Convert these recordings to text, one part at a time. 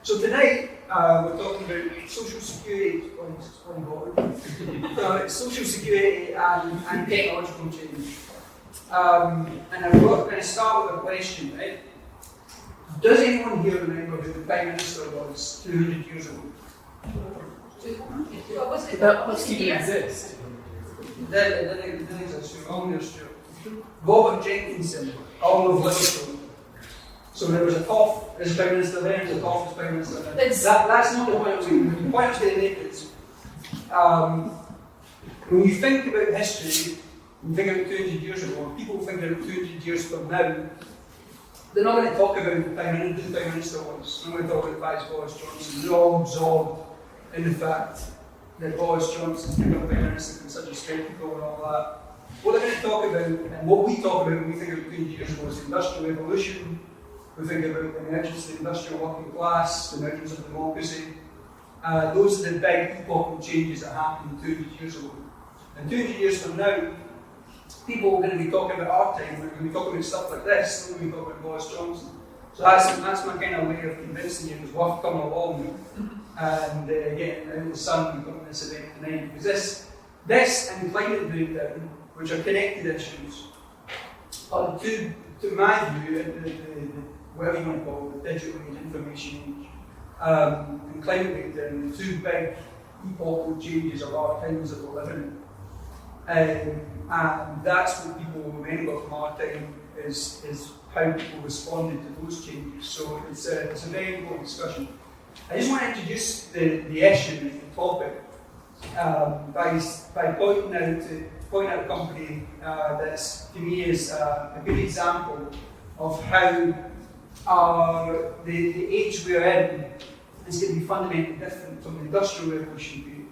So tonight, we're talking about social security, social security and technological change. And I'm going to start with a question, right? Does anyone here remember who the Prime Minister was 200 years ago? That didn't exist. Didn't exist. Robert Jenkinson, all of Liverpool. So there was a cough as Prime Minister then, there was a cough as Prime Minister then. That's not the point I was going to make. The point I was going to make is, when you think about history, you think about 200 years ago, and people think about 200 years from now, they're not going to talk about who the Prime Minister was. They're not going to talk about the fact it's Boris Johnson. They're all absorbed in the fact that Boris Johnson's become Prime Minister and such a spectacle and all that. What they're going to talk about, and what we talk about when we think about 200 years ago, is the Industrial Revolution. We think about the emergence of the industrial working class, the emergence of democracy. Those are the big epochal changes that happened 200 years ago. And 200 years from now, people are going to be talking about our time, we're going to be talking about stuff like this, they're going to be talking about Boris Johnson. So that's my kind of way of convincing you it was worth coming along and getting out in the sun and coming to this event tonight. Because this and climate breakdown, which are connected issues, are two, to my view, whatever you want to call it, the digital age, information age, and climate breakdown, the two big epochal changes of our times that we're living in. And that's what people will remember from our time is how people responded to those changes. So it's a very important discussion. I just want to introduce the issue, the topic, by pointing out a company that to me is a good example of how the age we're in is going to be fundamentally different from the Industrial Revolution period.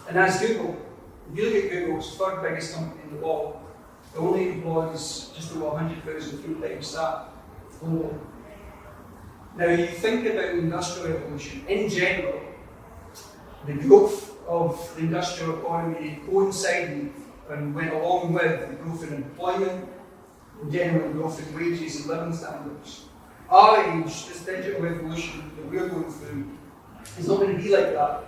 And that's Google. If you look at Google, it's the third biggest company in the world. It only employs just over 100,000 full-time staff. Now, you think about the Industrial Revolution, in general, the growth of the industrial economy coincided and went along with the growth in employment, in general, the growth in wages and living standards. Our age, this digital revolution that we're going through, is not going to be like that.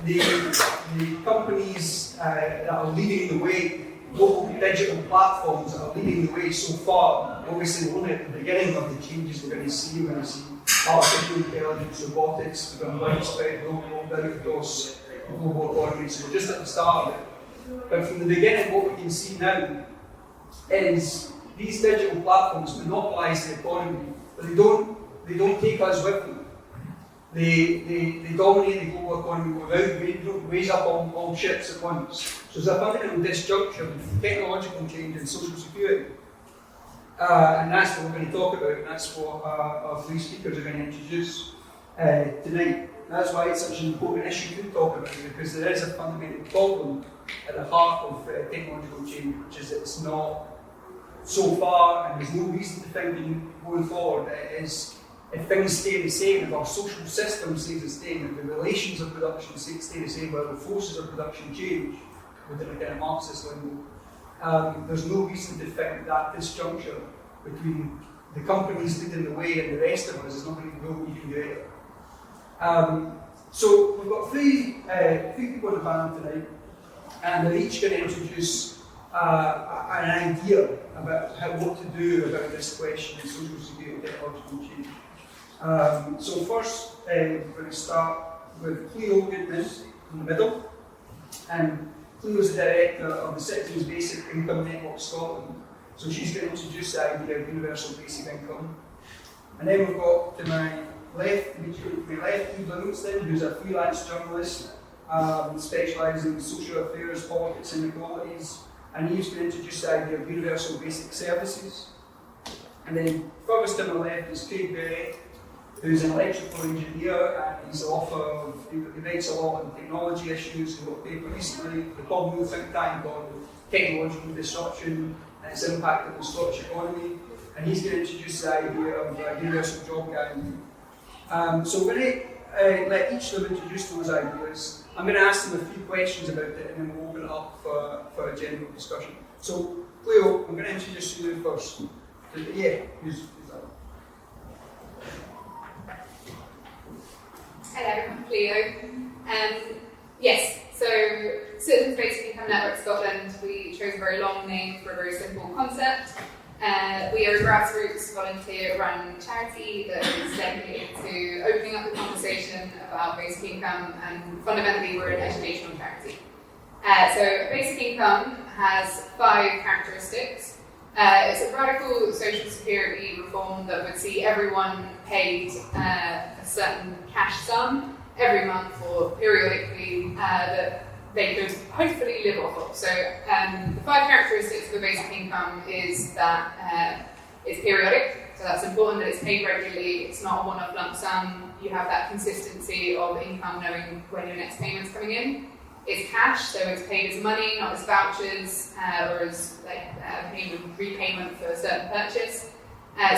The companies that are leading the way, local digital platforms that are leading the way so far, obviously we're only at the beginning of the changes we're going to see. We're going to see artificial intelligence, robotics, become widespread, rolled out across the global economy. So we're just at the start of it. But from the beginning, what we can see now is these digital platforms monopolise the economy, but they don't take us with them. They dominate the global economy without, they don't raise up all ships at once. So there's a fundamental disjunction between technological change and social security. And that's what we're going to talk about, and that's what our three speakers are going to introduce tonight. That's why it's such an important issue to talk about, because there is a fundamental problem at the heart of technological change, which is that it's not so far, and there's no reason to think going forward, is if things stay the same, if our social system stays the same, if the relations of production stay the same, while the forces of production change within a kind of Marxist lingo, there's no reason to think that disjuncture between the companies leading the way and the rest of us is not going to grow even greater. So we've got three people in the panel tonight, and they're each going to introduce an idea about what to do about this question of social security and technological change. So first, we're going to start with Cleo Goodman in the middle. And Cleo is the director of the Citizens Basic Income Network Scotland. So she's going to introduce the idea of universal basic income. And then we've got to my left, Hugh Livingston, who's a freelance journalist, specialising in social affairs, politics and inequalities. And he's going to introduce the idea of universal basic services. And then furthest to my left is Craig Berry, who's an electrical engineer, and he's the author of, he writes a lot on technology issues. He wrote a paper recently, the Common think tank on technological disruption and its impact on the Scottish economy. And he's going to introduce the idea of universal job guarantee. So we're going to let each of them introduce those ideas. I'm going to ask them a few questions about it, and then we'll open it up for a general discussion. So, Cleo, I'm going to introduce you first. Yeah, who's that? Hello, I'm Cleo. Yes, so Citizens Basic Income Network Scotland, we chose a very long name for a very simple concept. We are a grassroots volunteer-run charity that is dedicated to opening up the conversation about basic income, and fundamentally we're an educational charity. So basic income has 5 characteristics. It's a radical social security reform that would see everyone paid a certain cash sum every month or periodically that they could hopefully live off of. So the 5 characteristics of a basic income is that it's periodic, so that's important that it's paid regularly, it's not a one-off lump sum, you have that consistency of income knowing when your next payment's coming in. It's cash, so it's paid as money, not as vouchers, or as repayment for a certain purchase.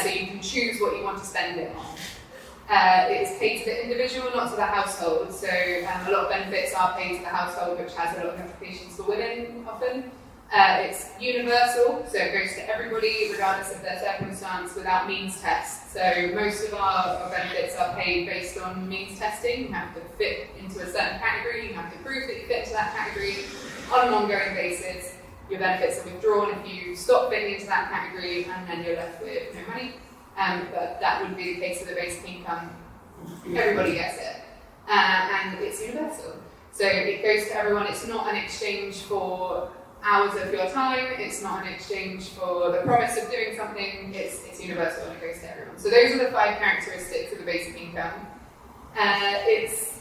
So you can choose what you want to spend it on. It is paid to the individual, not to the household. So a lot of benefits are paid to the household, which has a lot of implications for women often. It's universal, so it goes to everybody, regardless of their circumstance, without means tests. So most of our benefits are paid based on means testing. You have to fit into a certain category, you have to prove that you fit into that category on an ongoing basis. Your benefits are withdrawn if you stop fitting into that category, and then you're left with no money. But that would be the case with the basic income. Everybody gets it. And it's universal. So it goes to everyone. It's not an exchange for hours of your time, it's not an exchange for the promise of doing something, it's universal and it goes to everyone. So those are the 5 characteristics of the basic income. It's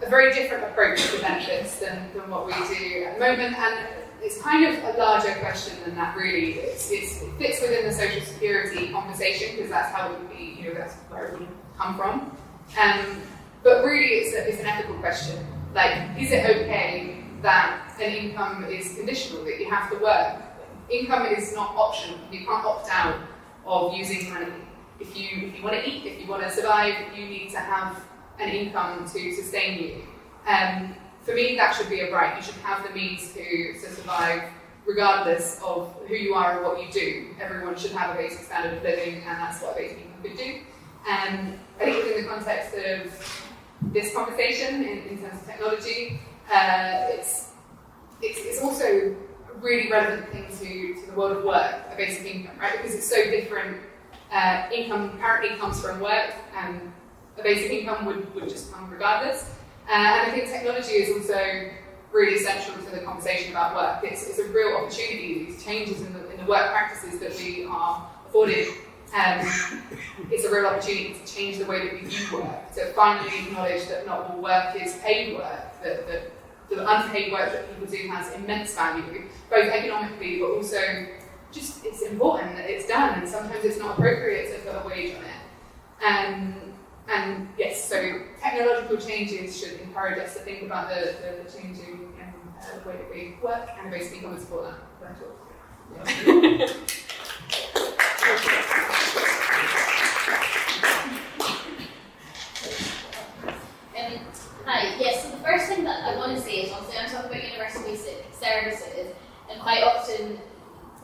a very different approach to benefits than what we do at the moment, and it's kind of a larger question than that really. It fits within the social security conversation because that's how it would be, that's where it would come from. But really it's an ethical question. Like, is it okay that an income is conditional, that you have to work? Income is not optional. You can't opt out of using money. If you want to eat, if you want to survive, you need to have an income to sustain you. For me, that should be a right. You should have the means to survive regardless of who you are or what you do. Everyone should have a basic standard of living, and that's what a basic income could do. I think within the context of this conversation, in terms of technology, it's also a really relevant thing to the world of work, a basic income, right? Because it's so different. Income currently comes from work, and a basic income would just come regardless. And I think technology is also really essential to the conversation about work. It's a real opportunity, these changes in the work practices that we are afforded. It's a real opportunity to change the way that we view work, to finally acknowledge that not all work is paid work, that the unpaid work that people do has immense value, both economically but also just it's important that it's done, and sometimes it's not appropriate to put a wage on it. And yes, so technological changes should encourage us to think about the changing the way that we work, and basically come and support that. Hi, yes, so the first thing that I want to say is, obviously I'm talking about universal basic services, and quite often,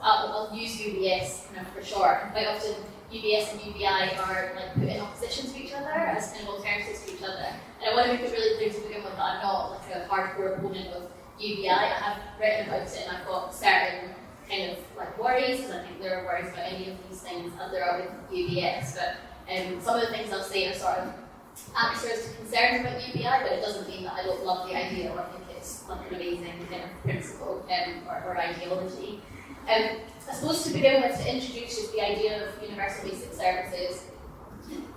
I'll use UBS kind of for short, and quite often UBS and UBI are like put in opposition to each other as kind of alternatives to each other. And I want to make it really clear to begin with that I'm not like a hardcore opponent of UBI. I have written about it, and I've got certain kind of like worries, because I think there are worries about any of these things as there are with UBS. But some of the things I'll say are sort of answers to concerns about UBI, but it doesn't mean that I don't love the idea or think it's like an amazing kind of principle or ideology. I suppose to begin with, to introduce just the idea of universal basic services,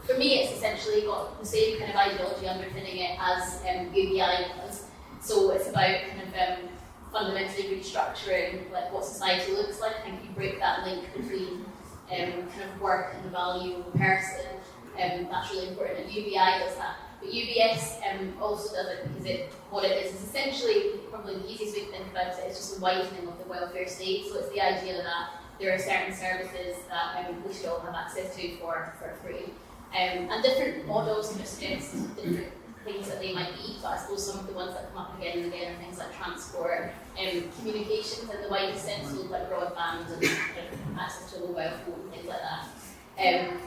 for me it's essentially got the same kind of ideology underpinning it as UBI does. So it's about kind of fundamentally restructuring like what society looks like. I think you break that link between kind of work and the value of a person. That's really important, and UBI does that. But UBS also does it because what it is essentially, probably the easiest way to think about it, is just a widening of the welfare state. So it's the idea that there are certain services that we should all have access to for free. And different models can suggest different things that they might be, but I suppose some of the ones that come up again and again are things like transport, communications in the widest sense, so like broadband and access to a mobile phone, things like that. And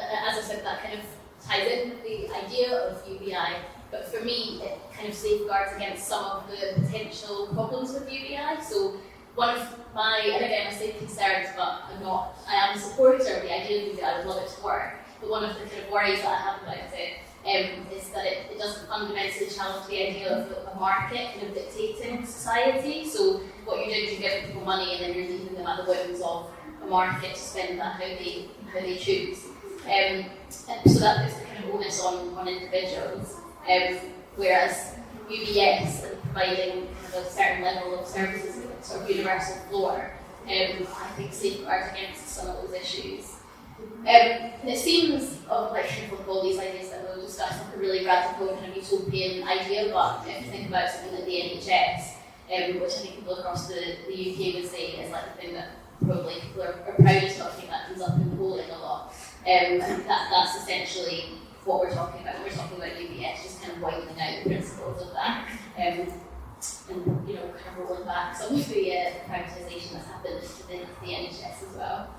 as I said, that kind of ties in with the idea of UBI, but for me, it kind of safeguards against some of the potential problems with UBI. So one of my, and again I say concerns, but I am a supporter of the idea of UBI, I would love it to work, but one of the kind of worries that I have about it is that it doesn't fundamentally challenge the idea of a market kind of dictating society. So what you're doing is you're giving people money and then you're leaving them at the whims of a market to spend that how they choose. And so that puts the kind of onus on individuals. Whereas UBS and providing kind of a certain level of services, sort of universal floor, I think safeguards against some of those issues. And it seems with all these ideas that we'll discuss, like a really radical kind of utopian idea, but if you think about something like the NHS, which I think people across the UK would say is like the thing that probably people are proudest of, I think that comes up in polling a lot. That's essentially what we're talking about when we're talking about UBS, just kind of widening out the principles of that. And kind of rolling back some of the privatisation that's happened to the NHS as well.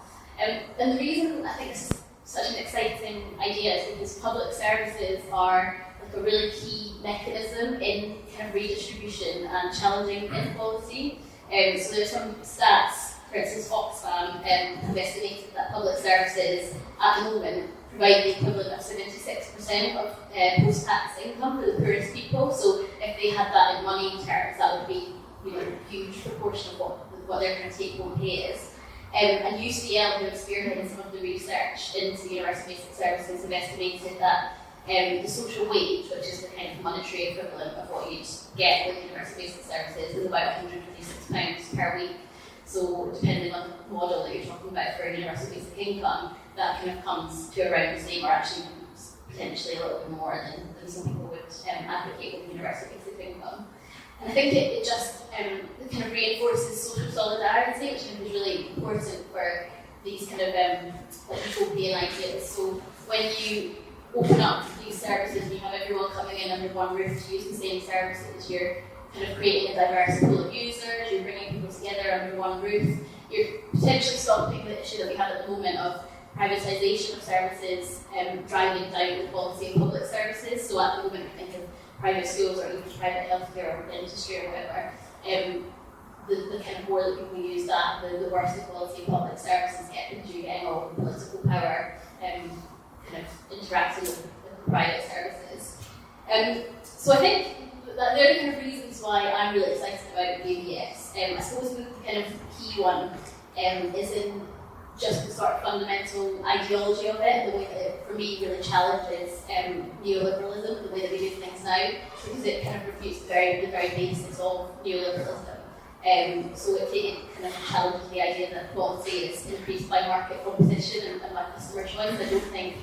And the reason I think this is such an exciting idea is because public services are like a really key mechanism in kind of redistribution and challenging inequality. So there's some stats, for instance, Oxfam have estimated that public services at the moment provide the equivalent of 76% of post-tax income for the poorest people. So if they had that in money terms, that would be a huge proportion of what their kind of take-home pay is. And UCL, who have spearheaded some of the research into universal basic services, have estimated that the social wage, which is the kind of monetary equivalent of what you'd get with universal basic services, is about £126 per week. So depending on the model that you're talking about for universal basic income, that kind of comes to around the same, or actually potentially a little bit more than some people would advocate with universal basic income. And I think it just kind of reinforces social solidarity, which I think is really important for these kind of utopian ideas. So when you open up these services and you have everyone coming in under one roof to use the same services, you're kind of creating a diverse pool of users, you're bringing people together under one roof, you're potentially stopping the issue that we have at the moment of privatisation of services, driving down the quality of public services. So at the moment, I think of private schools or even private healthcare or dentistry or whatever, the kind of more that people use that, the worse the quality of public services get, because you're getting all the political power kind of interacting with the private services. So I think that there are kind of reasons why I'm really excited about UBS. I suppose the kind of key one is in just the sort of fundamental ideology of it, the way that it, for me, really challenges neoliberalism, the way that we do things now, because it kind of refutes the very basis of neoliberalism. So it kind of challenges the idea that quality is increased by market competition and by customer choice. I don't think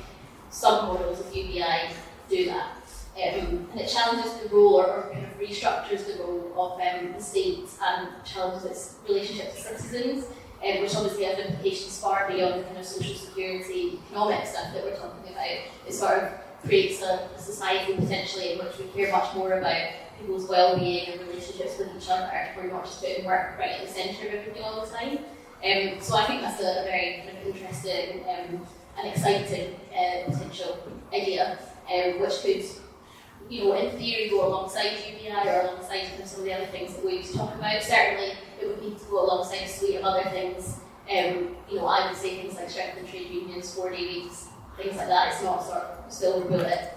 some models of UBI do that. And it challenges the role, or kind of restructures the role of the state, and challenges its relationship to citizens, which obviously has implications far beyond the kind of social security, economic stuff that we're talking about. It sort of creates a society potentially in which we care much more about people's well-being and relationships with each other. We're not just putting work right at the centre of everything all the time. So I think that's a very kind of interesting and exciting potential idea, which could, in theory, go alongside UBI or alongside kind of some of the other things that we used to talk about. Certainly, it would need to go alongside a suite of other things. I would say things like strengthened trade unions, 4-day weeks, things like that. It's not sort of silver bullet,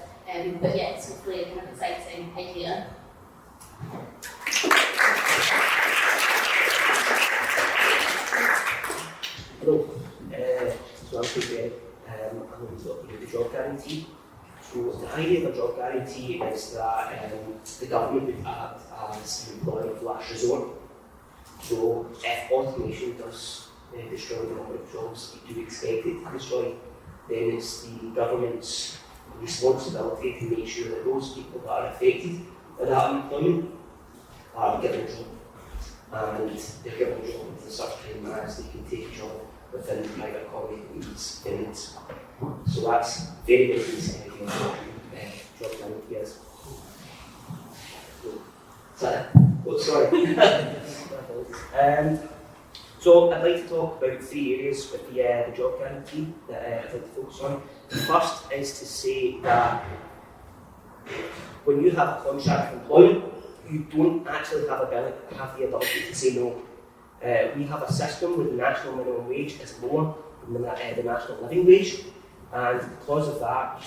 but yeah, it's hopefully a kind of exciting idea. Hello, so I'm Craig. I'm going to talk about the job guarantee. So the idea of a job guarantee is that the government would act as an employer of last resort. So if automation does destroy the number of jobs that you expect it to destroy, then it's the government's responsibility to make sure that those people that are affected by that unemployment are given a job. And they're given a job within such time as they can take a job within the private economy needs. And so that's very, very basic idea of job guarantee is. Sorry. Oh, sorry. So I'd like to talk about 3 areas with the job guarantee that I'd like to focus on. The first is to say that when you have a contract of employment, you don't actually have the ability to say no. We have a system where the national minimum wage is lower than the national living wage, and because of that,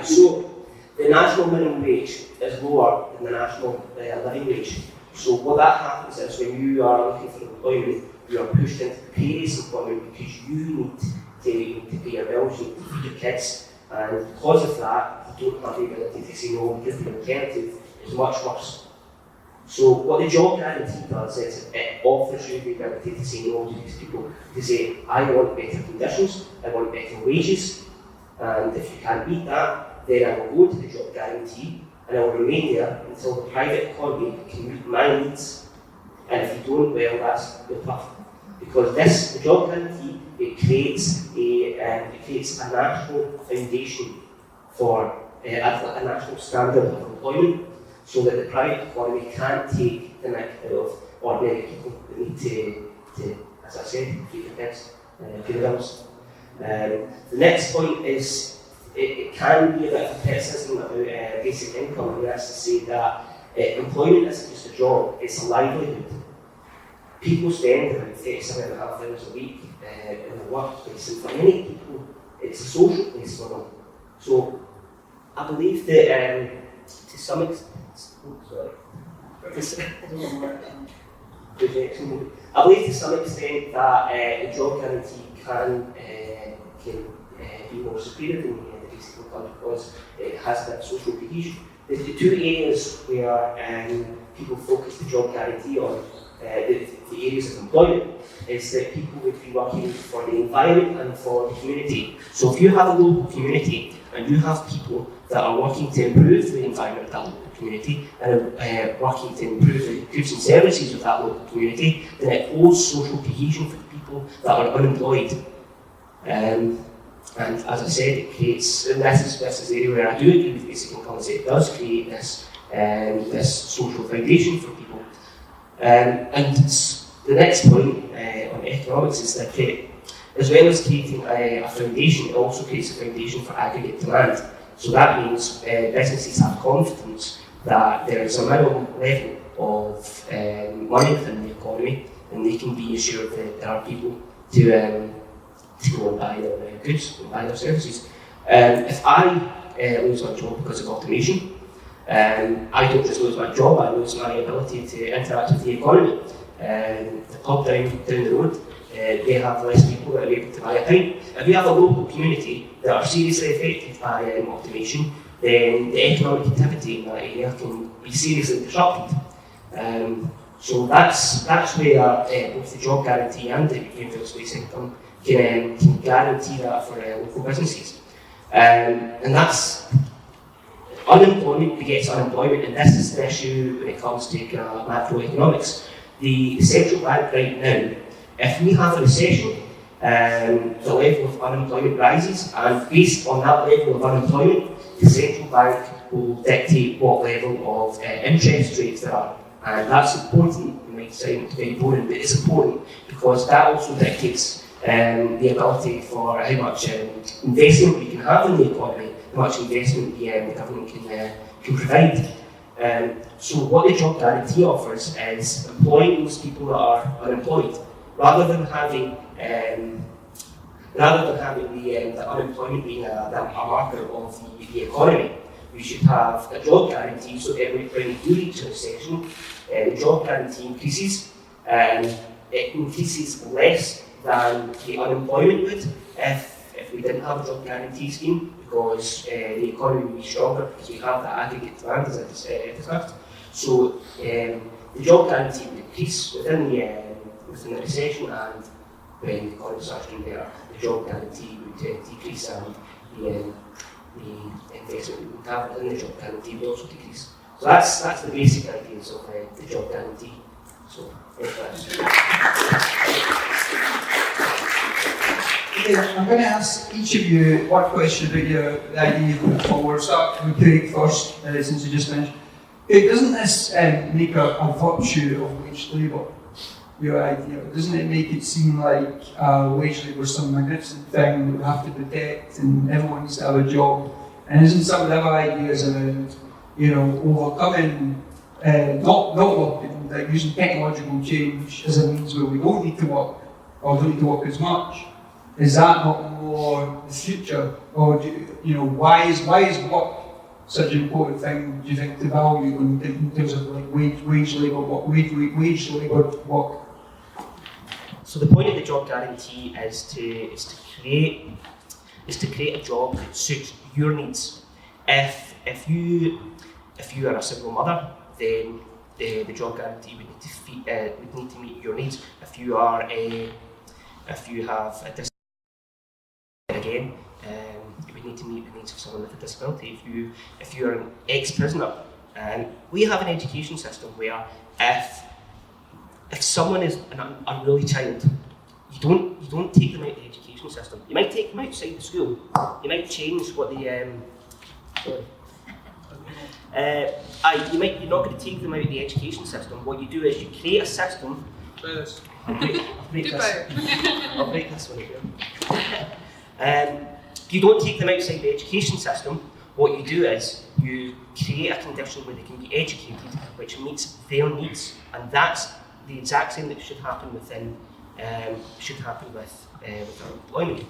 so the national minimum wage is lower than the national living wage. So what that happens is when you are looking for employment, you are pushed into precarious employment because you need to pay your bills, you need to feed your kids, and because of that, you don't have the ability to say no because the alternative is much worse. So what the job guarantee does is it offers you the ability to say no to these people, to say, I want better conditions, I want better wages, and if you can't meet that, then I will go to the job guarantee and I will remain there until the private economy can meet my needs. And if you don't, well, that's your tough. Because the job guarantee, it creates a national foundation for a national standard of employment, so that the private economy can't take the neck out of ordinary people that need to, as I said, feed their kids, pay the bills. The next point is, it can be a bit of a criticism about basic income, and that's to say that employment isn't just a job, it's a livelihood. People spend around 37.5 hours a week in the workplace, and for many people, it's a social place for them. So, I believe that to some extent, I believe to some extent that the job guarantee can be more superior than the basic income because it has that social cohesion. The 2 areas where people focus the job guarantee on, the areas of employment, is that people would be working for the environment and for the community. So if you have a local community and you have people that are working to improve the environment of that local community and working to improve the goods and services of that local community, then it holds social cohesion for the people that are unemployed. And as I said, it creates, and this is the area where I do agree with basic income, is it does create this social foundation for people. And the next point on economics is that as well as creating a foundation, it also creates a foundation for aggregate demand. So that means businesses have confidence that there is a minimum level of money within the economy, and they can be assured that there are people to go and buy their goods and buy their services. If I lose my job because of automation, I don't just lose my job, I lose my ability to interact with the economy. The pub down the road, they have less people that are able to buy a pint. If you have a local community that are seriously affected by automation, then the economic activity in that area can be seriously disrupted. So that's where both the job guarantee and the universal basic income can guarantee that for local businesses. And that's unemployment begets unemployment, and this is the issue when it comes to macroeconomics. The central bank right now, if we have a recession, the level of unemployment rises, and based on that level of unemployment, the central bank will dictate what level of interest rates there are. And that's important. It might sound very boring, but it's important because that also dictates the ability for how much investment we can have in the economy, how much investment the government can provide. So what the job guarantee offers is employing those people that are unemployed, rather than having the unemployment being a marker of the economy. We should have a job guarantee so that when we do reach a recession, the job guarantee increases, and it increases less than the unemployment would if we didn't have a job guarantee scheme, because the economy would be stronger because we have that aggregate demand, as I discussed. So the job guarantee would increase within the recession, and when the economy starts doing better, the job guarantee would decrease, and the investment we would have within the job guarantee would also decrease. So that's the basic ideas of the job guarantee. So, Okay, I'm going to ask each of you one question about the idea you put forward. So with Craig first, since you just mentioned. Doesn't this make a virtue of wage labour? your idea? Doesn't it make it seem like wage labour is some magnificent thing that we have to protect and everyone needs to have a job? And isn't some of the other ideas around, overcoming, not working, like using technological change as a means where we don't need to work or don't need to work as much? Is that not more the future? Or why is work such an important thing, do you think, to value in terms of like wage labour work? So the point of the job guarantee is to create a job that suits your needs. If you are a single mother, then the job guarantee would need to meet your needs. If you have a disability, again, it would need to meet the needs of someone with a disability. If you're an ex-prisoner, and we have an education system where if someone is an unruly child, you don't take them out of the education system. You might take them outside the school. You might change what the you're not going to take them out of the education system. What you do is you create a system. I'll break this one here. You don't take them outside the education system. What you do is you create a condition where they can be educated, which meets their needs, and that's the exact same that should happen with our employment.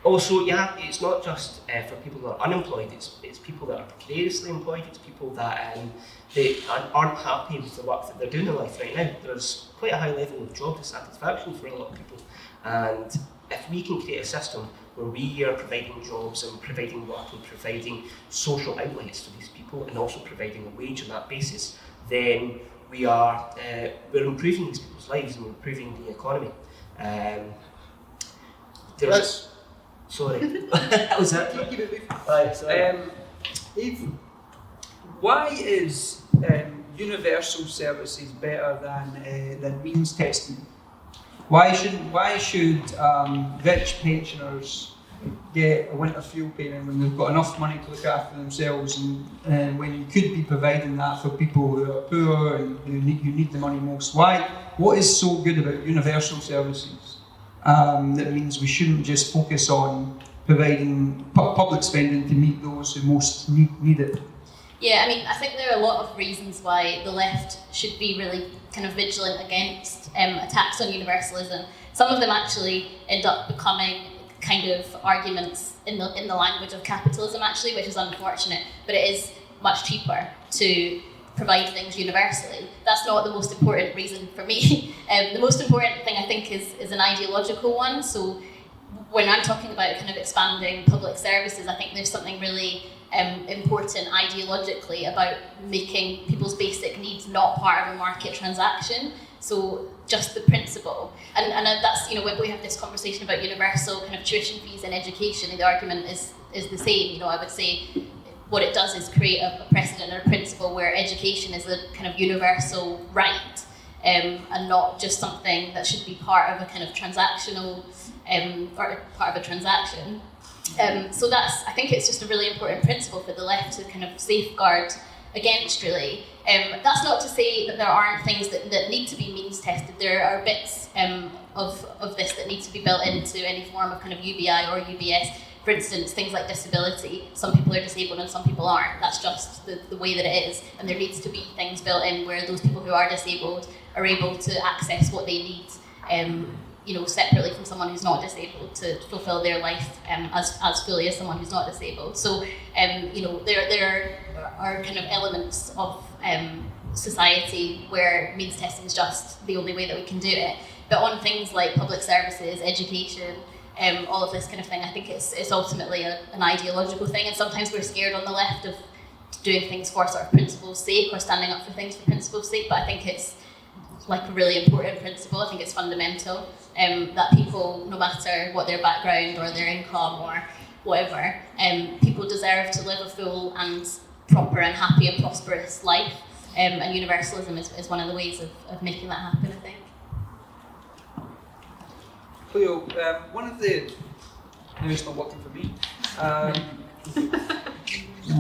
Also, it's not just for people that are unemployed. It's people that are precariously employed. It's people that they aren't happy with the work that they're doing in life right now. There's quite a high level of job dissatisfaction for a lot of people, and if we can create a system where we are providing jobs and providing work and providing social outlets to these people and also providing a wage on that basis, then we're improving these people's lives and we're improving the economy. Sorry, that was it. Eve, why is universal services better than means testing? Why should rich pensioners get a winter fuel payment when they've got enough money to look after themselves, and when you could be providing that for people who are poor and who need the money most? What is so good about universal services that means we shouldn't just focus on providing public spending to meet those who most need it? Yeah, I mean, I think there are a lot of reasons why the left should be really kind of vigilant against attacks on universalism. Some of them actually end up becoming kind of arguments in the language of capitalism, actually, which is unfortunate, but it is much cheaper to provide things universally. That's not the most important reason for me. The most important thing, I think, is an ideological one. So when I'm talking about kind of expanding public services, I think there's something really important ideologically about making people's basic needs not part of a market transaction. So just the principle, and that's, when we have this conversation about universal kind of tuition fees in education, the argument is the same. I would say what it does is create a precedent or a principle where education is a kind of universal right, and not just something that should be part of a kind of transactional or part of a transaction. So I think it's just a really important principle for the left to kind of safeguard against, really. That's not to say that there aren't things that need to be means tested. There are bits of this that need to be built into any form of kind of UBI or UBS. For instance, things like disability. Some people are disabled and some people aren't. That's just the way that it is. And there needs to be things built in where those people who are disabled are able to access what they need, separately from someone who's not disabled, to fulfill their life as fully as someone who's not disabled. So, there are kind of elements of society where means testing is just the only way that we can do it. But on things like public services, education, all of this kind of thing, I think it's ultimately an ideological thing, and sometimes we're scared on the left of doing things for sort of principle's sake or standing up for things for principle's sake, but I think it's like a really important principle. I think it's fundamental that people, no matter what their background or their income or whatever, people deserve to live a full and proper and happy and prosperous life, and universalism is one of the ways of making that happen, I think. Cleo, one of the... No, it's not working for me.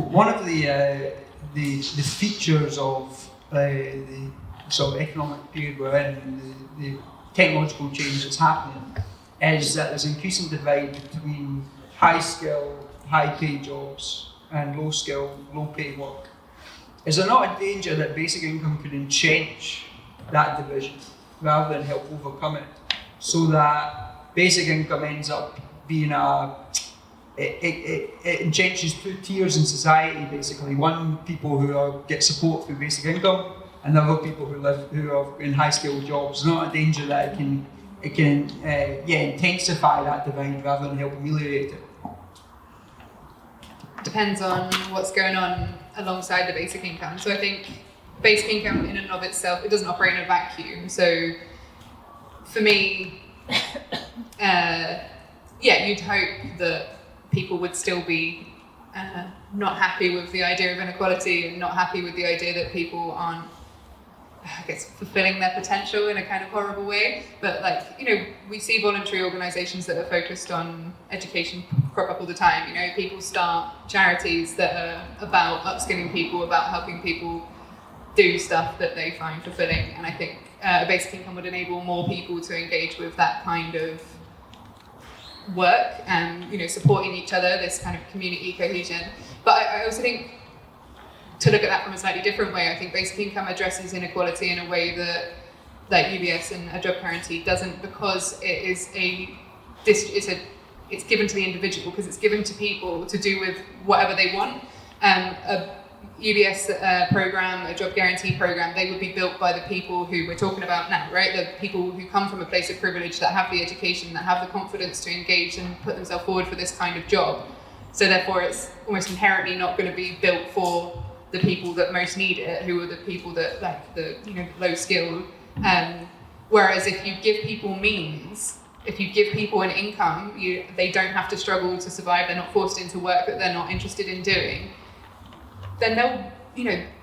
One of the features of the sort of economic period we're in, the technological change that's happening, is that there's an increasing divide between high skill, high paid jobs and low skill, low paid work. Is there not a danger that basic income could entrench that division rather than help overcome it, so that basic income ends up being it entrenches two tiers in society, basically. One, people who get support through basic income, and other people who are in high skilled jobs. There's not a danger that it can intensify that divide rather than help ameliorate it. Depends on what's going on alongside the basic income. So I think basic income in and of itself, it doesn't operate in a vacuum. So for me, you'd hope that people would still be not happy with the idea of inequality and not happy with the idea that people aren't, I guess, fulfilling their potential in a kind of horrible way. But we see voluntary organisations that are focused on education crop up all the time. People start charities that are about upskilling people, about helping people do stuff that they find fulfilling. And I think a basic income would enable more people to engage with that kind of work and supporting each other, this kind of community cohesion. But I also think, to look at that from a slightly different way, I think basic income addresses inequality in a way that UBS and a job guarantee doesn't, because it's given to the individual, because it's given to people to do with whatever they want. A UBS program, a job guarantee program, they would be built by the people who we're talking about now, right? The people who come from a place of privilege, that have the education, that have the confidence to engage and put themselves forward for this kind of job. So therefore, it's almost inherently not going to be built for the people that most need it, who are the people that low skilled. Whereas if you give people means, if you give people an income, they don't have to struggle to survive. They're not forced into work that they're not interested in doing. Then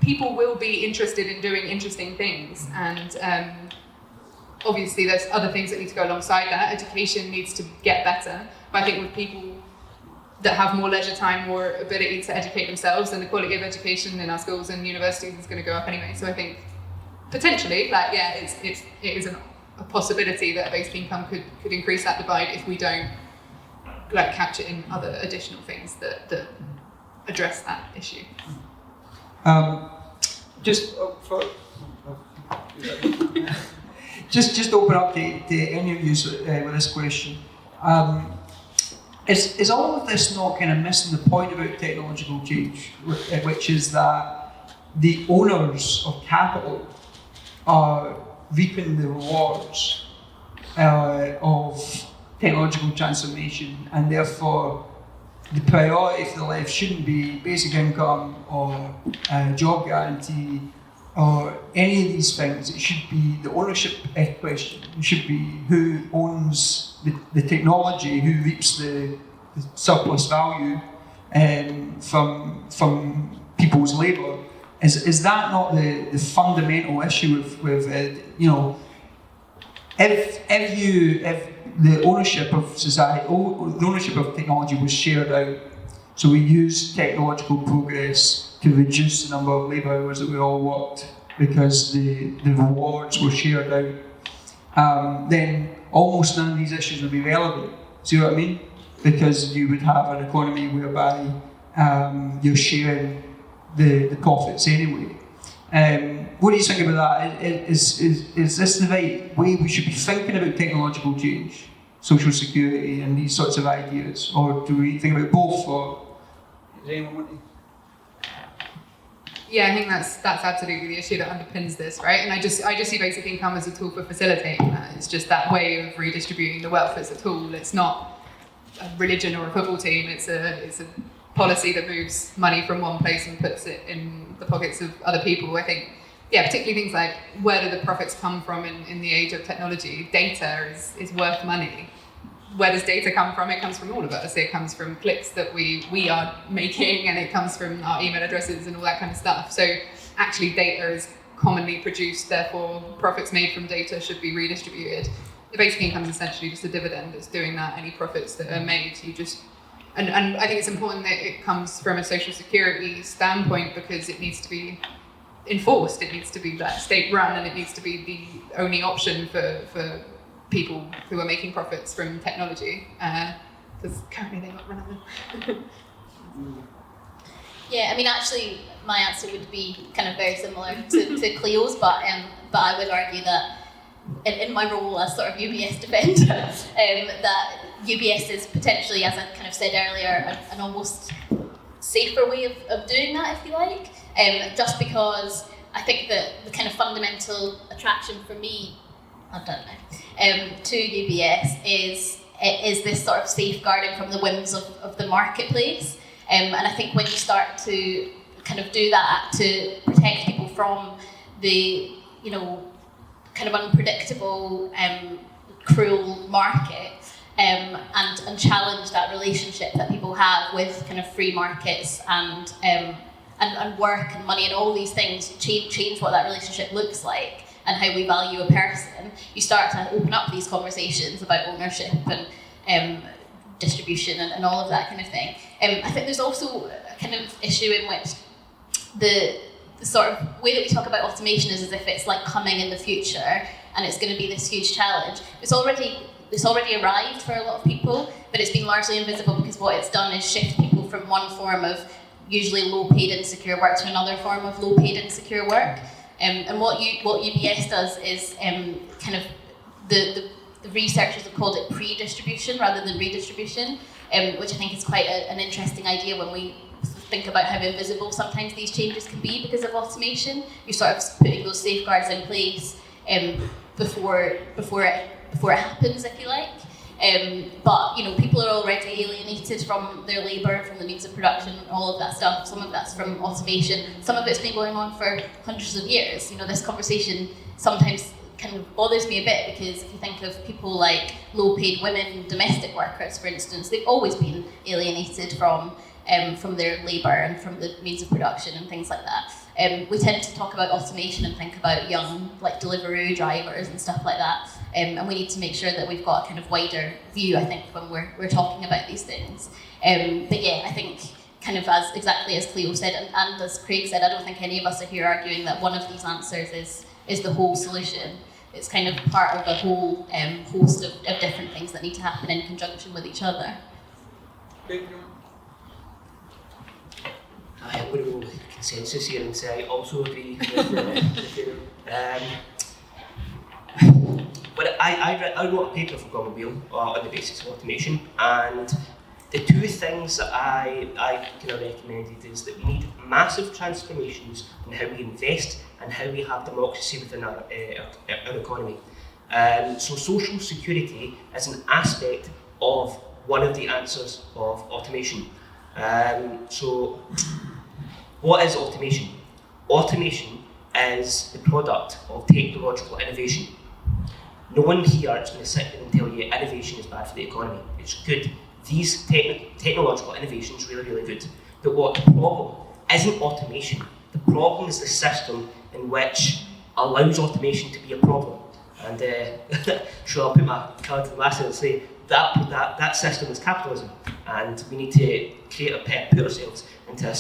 people will be interested in doing interesting things. And obviously there's other things that need to go alongside that. Education needs to get better. But I think with people that have more leisure time, more ability to educate themselves, and the quality of education in our schools and universities is going to go up anyway. So I think potentially, it is a possibility that basic income could increase that divide if we don't catch it in other additional things that address that issue. Just open up to any of you with this question. Is all of this not kind of missing the point about technological change, which is that the owners of capital are reaping the rewards of technological transformation, and therefore the priority for the left shouldn't be basic income or job guarantee or any of these things. It should be the ownership question. It should be who owns the technology, who reaps the surplus value from people's labour. Is that not the fundamental issue with if the ownership of society, the ownership of technology was shared out, so we used technological progress to reduce the number of labour hours that we all worked because the rewards were shared out, then almost none of these issues would be relevant. See what I mean? Because you would have an economy whereby you're sharing the profits anyway. What do you think about that? Is this the right way we should be thinking about technological change, social security, and these sorts of ideas, or do we think about both? Or does anyone want to? Yeah, I think that's absolutely the issue that underpins this, right? And I just see basic income as a tool for facilitating that. It's just that way of redistributing the wealth as a tool. It's not a religion or a football team. It's a policy that moves money from one place and puts it in the pockets of other people. I think, particularly things like where do the profits come from in the age of technology? Data is worth money. Where does data come from? It comes from all of us. It comes from clicks that we are making, and it comes from our email addresses and all that kind of stuff. So actually data is commonly produced, therefore profits made from data should be redistributed. The basic income is essentially just a dividend that's doing that. Any profits that are made, and I think it's important that it comes from a social security standpoint, because it needs to be enforced. It needs to be that state-run, and it needs to be the only option for people who are making profits from technology. Because currently they're not running them. Yeah, I mean, actually, my answer would be kind of very similar to Cleo's, but I would argue that in my role as sort of UBS defender, that UBS is potentially, as I kind of said earlier, an almost safer way of doing that, if you like. Just because I think that the kind of fundamental attraction for me, I don't know, to UBS is this sort of safeguarding from the whims of the marketplace. And I think when you start to kind of do that to protect people from the, kind of unpredictable, cruel market, and challenge that relationship that people have with kind of free markets and work and money and all these things, change what that relationship looks like and how we value a person, you start to open up these conversations about ownership and distribution and all of that kind of thing. I think there's also a kind of issue in which the sort of way that we talk about automation is as if it's like coming in the future and it's going to be this huge challenge. It's already arrived for a lot of people, but it's been largely invisible because what it's done is shift people from one form of usually low-paid insecure work to another form of low-paid insecure work. And what UBS does is kind of the researchers have called it pre-distribution rather than redistribution, which I think is quite an interesting idea when we think about how invisible sometimes these changes can be because of automation. You're sort of putting those safeguards in place before it happens, if you like. But people are already alienated from their labour, from the means of production, all of that stuff. Some of that's from automation. Some of it's been going on for hundreds of years. This conversation sometimes kind of bothers me a bit because if you think of people like low-paid women, domestic workers, for instance, they've always been alienated from their labour and from the means of production and things like that. We tend to talk about automation and think about young, like Deliveroo drivers and stuff like that. And we need to make sure that we've got a kind of wider view, I think, when we're talking about these things. But yeah, I think kind of exactly as Cleo said and as Craig said, I don't think any of us are here arguing that one of these answers is the whole solution. It's kind of part of a whole host of different things that need to happen in conjunction with each other. I'm going to go with consensus here and say I also agree with you. But I wrote a paper for Commonweal on the basis of automation, and the two things that I kind of recommended is that we need massive transformations in how we invest and how we have democracy within our economy. So social security is an aspect of one of the answers of automation. So what is automation? Automation is the product of technological innovation. No one here is going to sit and tell you innovation is bad for the economy. It's good. These technological innovations are really, really good. But what the problem isn't automation. The problem is the system in which allows automation to be a problem. And sure, I'll put my card to the mast and say that system is capitalism, and we need to put ourselves into a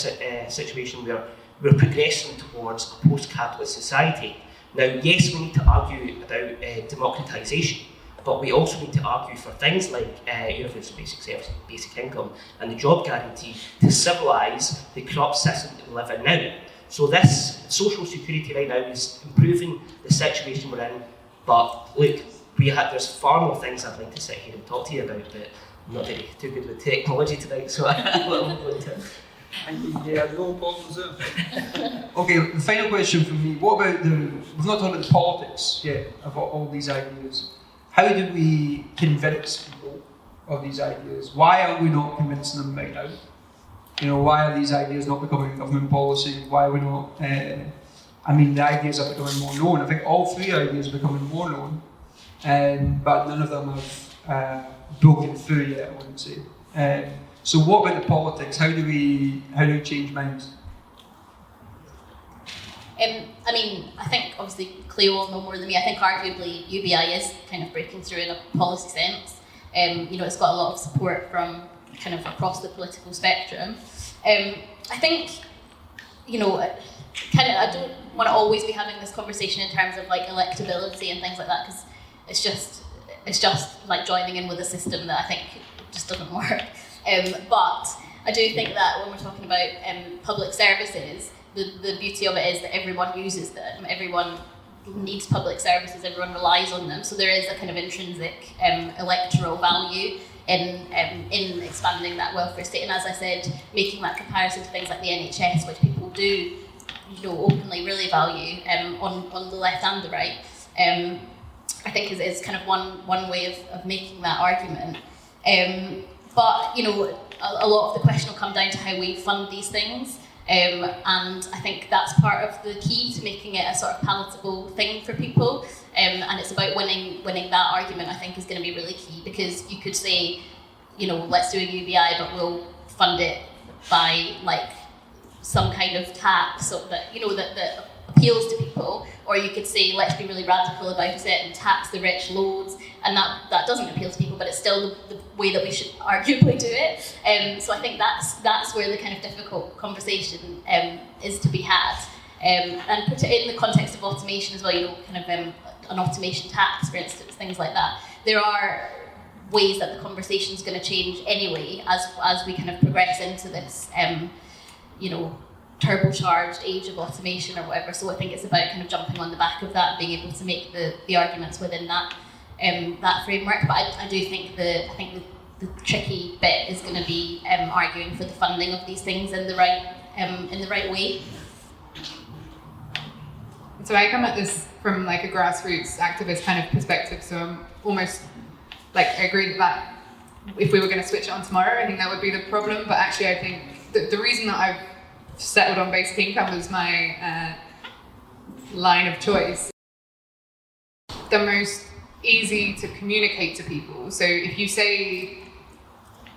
situation where we're progressing towards a post-capitalist society. Now, yes, we need to argue about democratisation, but we also need to argue for things like universal basic service, basic income, and the job guarantee to civilise the corrupt system that we live in now. So this social security right now is improving the situation we're in, but look, there's far more things I'd like to sit here and talk to you about, but I'm not too good with technology tonight, so I won't go into it. Yeah, no problems there. Okay, the final question from me. What about we've not talked about the politics yet of all these ideas. How do we convince people of these ideas? Why are we not convincing them right now? Why are these ideas not becoming government policy? Why are we not, the ideas are becoming more known. I think all three ideas are becoming more known, but none of them have broken through yet, I wouldn't say. So what about the politics? How do we change minds? I think obviously Cleo will know more than me. I think arguably UBI is kind of breaking through in a policy sense. It's got a lot of support from kind of across the political spectrum. I think you know, I don't want to always be having this conversation in terms of like electability and things like that, because it's just like joining in with a system that I think just doesn't work. But I do think that when we're talking about public services, the beauty of it is that everyone uses them, everyone needs public services, everyone relies on them, so there is a kind of intrinsic electoral value in expanding that welfare state. And as I said, making that comparison to things like the NHS, which people do, you know, openly really value on the left and the right, I think is kind of one way of making that argument. But, you know, a lot of the question will come down to how we fund these things. And I think that's part of the key to making it a sort of palatable thing for people. And it's about winning that argument, I think, is going to be really key, because you could say, you know, let's do a UBI, but we'll fund it by like some kind of tax so that, you know, that appeals to people. Or you could say, let's be really radical about it and tax the rich loads, and that doesn't appeal to people, but it's still the way that we should arguably do it. So I think that's where the kind of difficult conversation is to be had. And in the context of automation as well, you know, kind of an automation tax, for instance, things like that. There are ways that the conversation is going to change anyway as we kind of progress into this, you know, turbocharged age of automation or whatever. So I think it's about kind of jumping on the back of that and being able to make the arguments within that framework. But I do think the tricky bit is going to be arguing for the funding of these things in the right way. So I come at this from like a grassroots activist kind of perspective. So I'm almost like, I agree that if we were going to switch it on tomorrow, I think that would be the problem. But actually, I think the reason that I've settled on basic income as my line of choice, the most easy to communicate to people. So if you say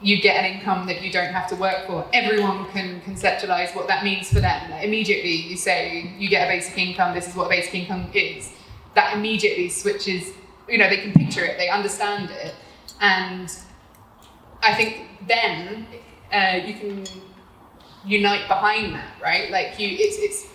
you get an income that you don't have to work for, everyone can conceptualize what that means for them. Like immediately you say you get a basic income, this is what a basic income is. That immediately switches, you know, they can picture it, they understand it. And I think then you can unite behind that, right? Like it's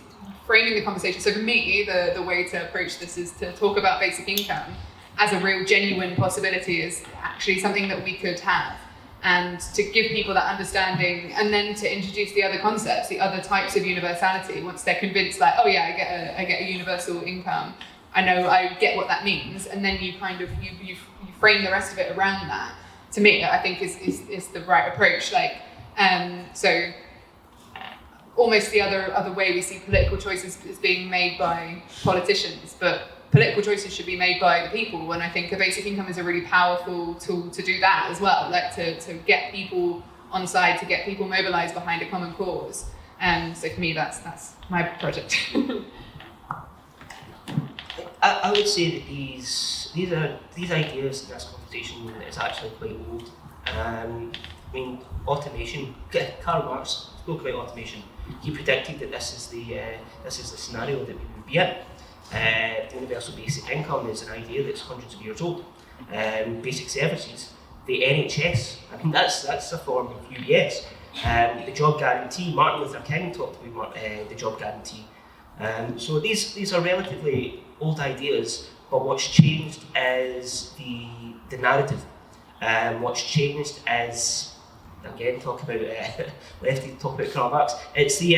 framing the conversation. So for me, the way to approach this is to talk about basic income as a real genuine possibility, is actually something that we could have, and to give people that understanding, and then to introduce the other concepts, the other types of universality. Once they're convinced, like, oh yeah, I get a universal income, I know, I get what that means, and then you kind of you frame the rest of it around that. To me, I think is the right approach. Like, so almost the other way we see political choices is being made by politicians, but political choices should be made by the people, and I think a basic income is a really powerful tool to do that as well, like to get people on side, to get people mobilised behind a common cause. And so for me, that's my project. I would say that these ideas in this conversation is actually quite old. I mean, automation. Karl Marx spoke about automation. He predicted that this is the scenario that we would be in. The universal basic income is an idea that's hundreds of years old. Basic services, the NHS, I mean that's a form of UBS. The job guarantee, Martin Luther King talked about the job guarantee. So these are relatively old ideas, but what's changed is the narrative. What's changed is, again, talk about Karl Marx. It's the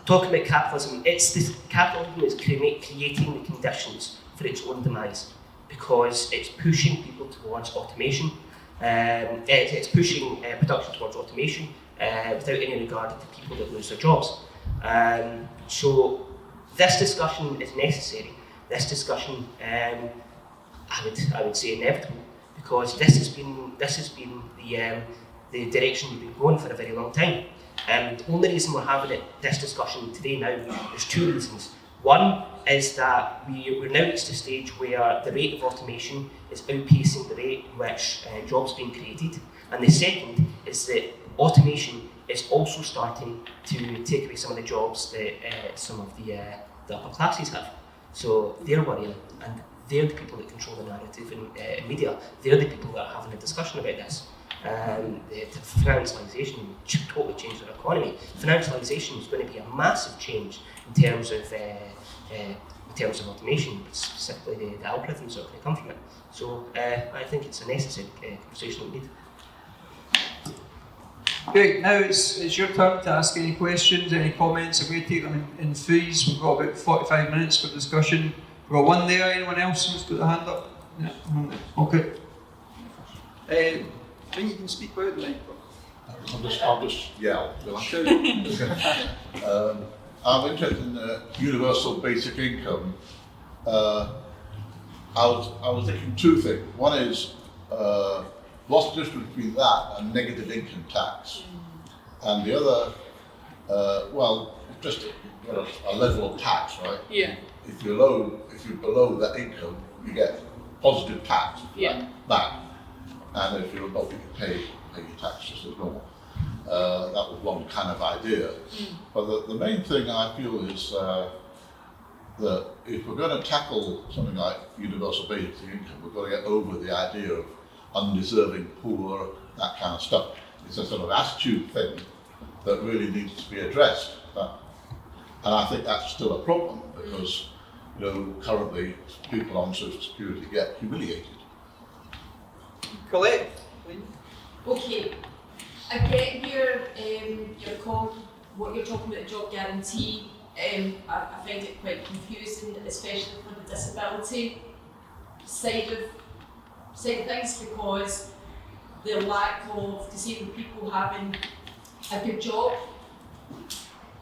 talking about capitalism. Capitalism is creating the conditions for its own demise, because it's pushing people towards automation. It's pushing production towards automation without any regard to people that lose their jobs. So this discussion is necessary. This discussion, I would say, inevitable, because this has been the direction we've been going for a very long time. The only reason we're having this discussion today now, there's two reasons. One is that we're now at a stage where the rate of automation is outpacing the rate in which jobs are being created. And the second is that automation is also starting to take away some of the jobs that some of the upper classes have. So they're worrying, and they're the people that control the narrative in media. They're the people that are having a discussion about this. The financialisation totally changed our economy. Financialisation is going to be a massive change in terms of automation, but specifically the algorithms that are going to come from it. So I think it's a necessary conversation we need. Great, now it's your turn to ask any questions, any comments. I'm going to take them in threes. We've got about 45 minutes for discussion. We've got one there. Anyone else who's got their hand up? Yeah. Okay. When you can speak about the I'll just yell. I'm interested in universal basic income. I was thinking two things. One is what's the difference between that and negative income tax, and the other, just a level of tax, right? Yeah. If you're below that income, you get positive tax back, and if you're above, you can pay your tax just as normal. That was one kind of idea. But the main thing I feel is that if we're going to tackle something like universal basic income, we've got to get over the idea of undeserving poor, that kind of stuff. It's a sort of attitude thing that really needs to be addressed. And I think that's still a problem because, currently people on Social Security get humiliated. Colette. Okay, I get your what you're talking about, the job guarantee. I find it quite confusing, especially for the disability side of things, because the lack of disabled people having a good job,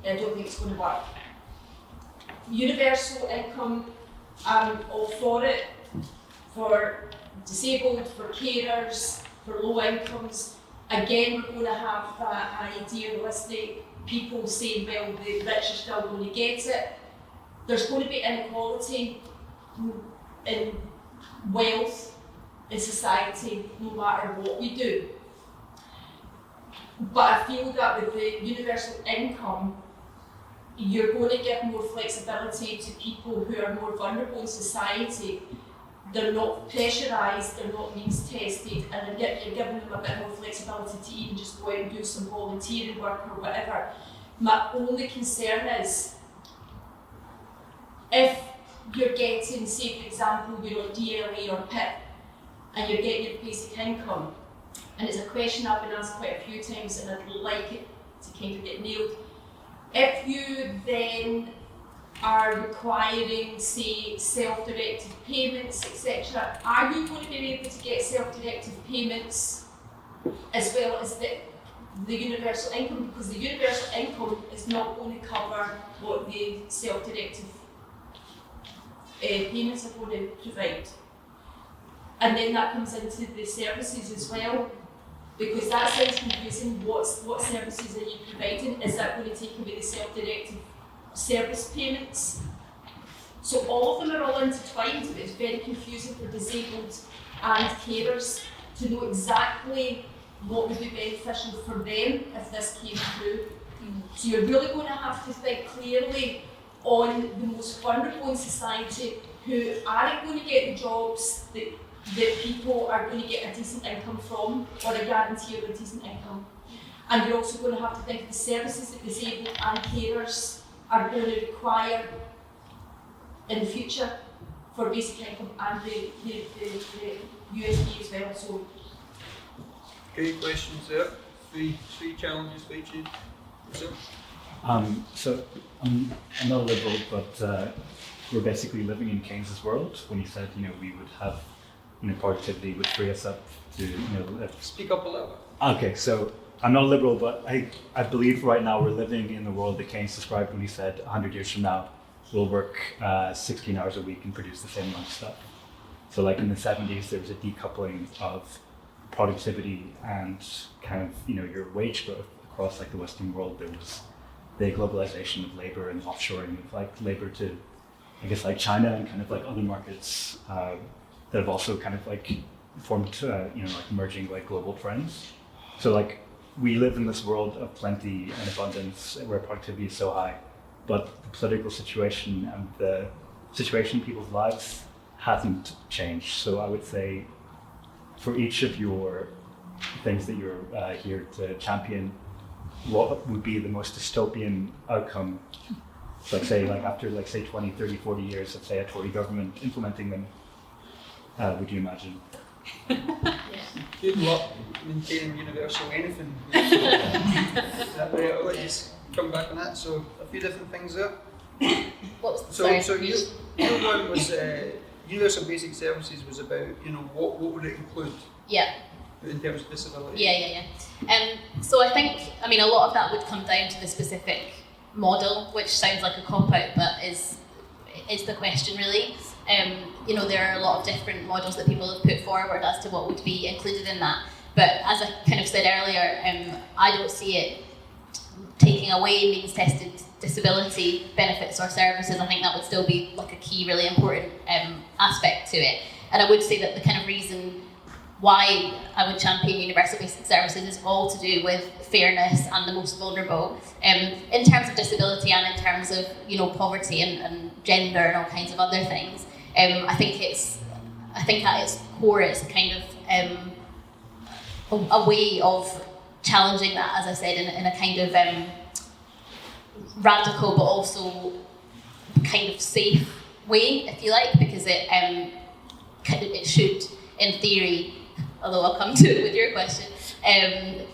I don't think it's going to work. Universal income, I'm all for it, for disabled, for carers, for low incomes. Again, we're going to have that idealistic people saying, well, the rich are still going to get it. There's going to be inequality in wealth in society, no matter what we do. But I feel that with the universal income, you're going to give more flexibility to people who are more vulnerable in society. They're not pressurised, they're not means tested, and you're giving them a bit more flexibility to even just go out and do some volunteering work or whatever. My only concern is, if you're getting, say for example, you're on DLA or PIP, and you're getting your basic income, and it's a question I've been asked quite a few times and I'd like it to kind of get nailed. If you then are requiring, say, self-directed payments, etc., are you going to be able to get self-directed payments as well as the universal income? Because the universal income is not going to cover what the self-directed payments are going to provide. And then that comes into the services as well, because that sounds confusing. What services are you providing? Is that going to take away the self-directed service payments? So all of them are all intertwined, but it's very confusing for disabled and carers to know exactly what would be beneficial for them if this came through. So you're really going to have to think clearly on the most vulnerable in society who aren't going to get the jobs that people are going to get a decent income from, or a guarantee of a decent income. And you're also going to have to think of the services that disabled and carers are going to require in the future for basic income and the USB as well. So, Okay, questions there? Three challenges for each of you. So I'm not a liberal, but we're basically living in Keynes's world when he said, we would have, productivity would free us up to, Speak up a little bit. Okay, so I'm not a liberal, but I believe right now we're living in the world that Keynes described when he said 100 years from now, we'll work 16 hours a week and produce the same amount of stuff. So like in the 70s, there was a decoupling of productivity and kind of, your wage growth across like the Western world. There was the globalization of labor and offshoring of like labor to, I guess, like China and kind of like other markets that have also kind of like formed, like emerging like global trends. So like we live in this world of plenty and abundance where productivity is so high, but the political situation and the situation in people's lives hasn't changed. So I would say for each of your things that you're here to champion, what would be the most dystopian outcome? Like say, after 20, 30, 40 years of say a Tory government implementing them, would you imagine? Good luck maintaining universal anything. I'll let you come back on that. So a few different things there. What was So your one was universal basic services was about what would it include Yeah. in terms of disability? Yeah. So I think, a lot of that would come down to the specific model, which sounds like a cop-out, but is the question really. There are a lot of different models that people have put forward as to what would be included in that. But as I kind of said earlier, I don't see it taking away means-tested disability benefits or services. I think that would still be like a key, really important aspect to it. And I would say that the kind of reason why I would champion universal basic services is all to do with fairness and the most vulnerable in terms of disability and in terms of poverty and gender and all kinds of other things. I think at its core it's kind of a way of challenging that, as I said, in a kind of radical but also kind of safe way, if you like, because it should, in theory, although I'll come to it with your question,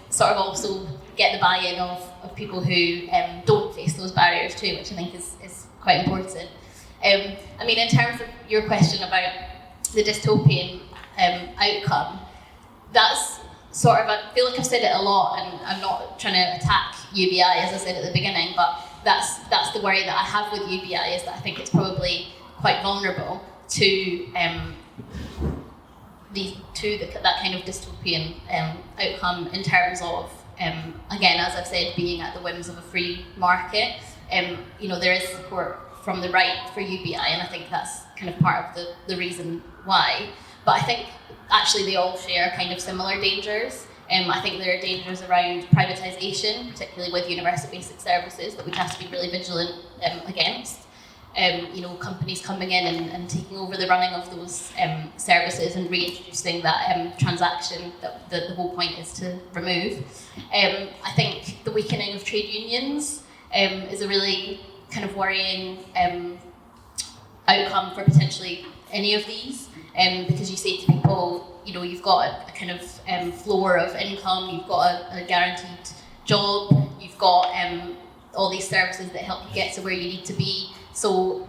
sort of also get the buy-in of people who don't face those barriers too, which I think is quite important. In terms of your question about the dystopian outcome, that's sort of, I feel like I've said it a lot, and I'm not trying to attack UBI, as I said at the beginning, but that's the worry that I have with UBI, is that I think it's probably quite vulnerable to that kind of dystopian outcome in terms of, again, as I've said, being at the whims of a free market. There is support from the right for UBI, and I think that's kind of part of the reason why. But I think actually they all share kind of similar dangers. I think there are dangers around privatisation, particularly with universal basic services, that we have to be really vigilant against. Companies coming in and taking over the running of those services and reintroducing that transaction that the whole point is to remove. I think the weakening of trade unions is a really kind of worrying outcome for potentially any of these, because you say to people, you've got a kind of floor of income, you've got a guaranteed job, you've got all these services that help you get to where you need to be. So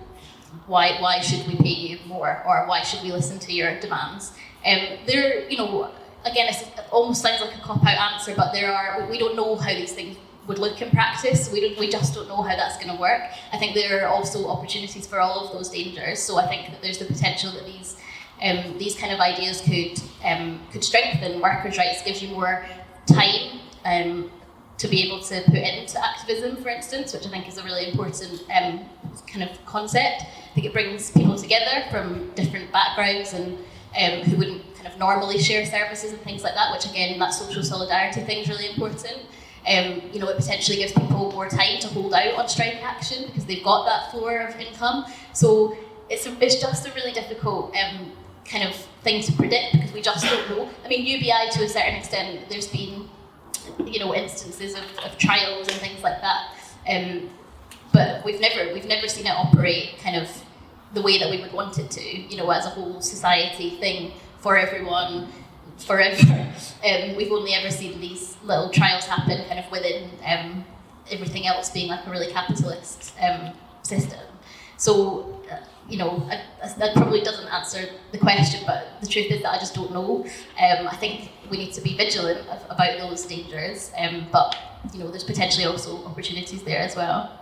why should we pay you more, or why should we listen to your demands? Again, it almost sounds like a cop-out answer, but we don't know how these things would look in practice. We just don't know how that's going to work. I think there are also opportunities for all of those dangers. So I think that there's the potential that these kind of ideas could strengthen workers' rights, gives you more time to be able to put into activism, for instance, which I think is a really important kind of concept. I think it brings people together from different backgrounds and who wouldn't kind of normally share services and things like that, which again, that social solidarity thing is really important. It potentially gives people more time to hold out on strike action because they've got that floor of income. So it's just a really difficult kind of thing to predict, because we just don't know. UBI to a certain extent, there's been instances of trials and things like that, but we've never seen it operate kind of the way that we would want it to, as a whole society thing for everyone forever. We've only ever seen these little trials happen kind of within everything else being like a really capitalist system. So that probably doesn't answer the question, but the truth is that I just don't know. I think we need to be vigilant about those dangers, but there's potentially also opportunities there as well.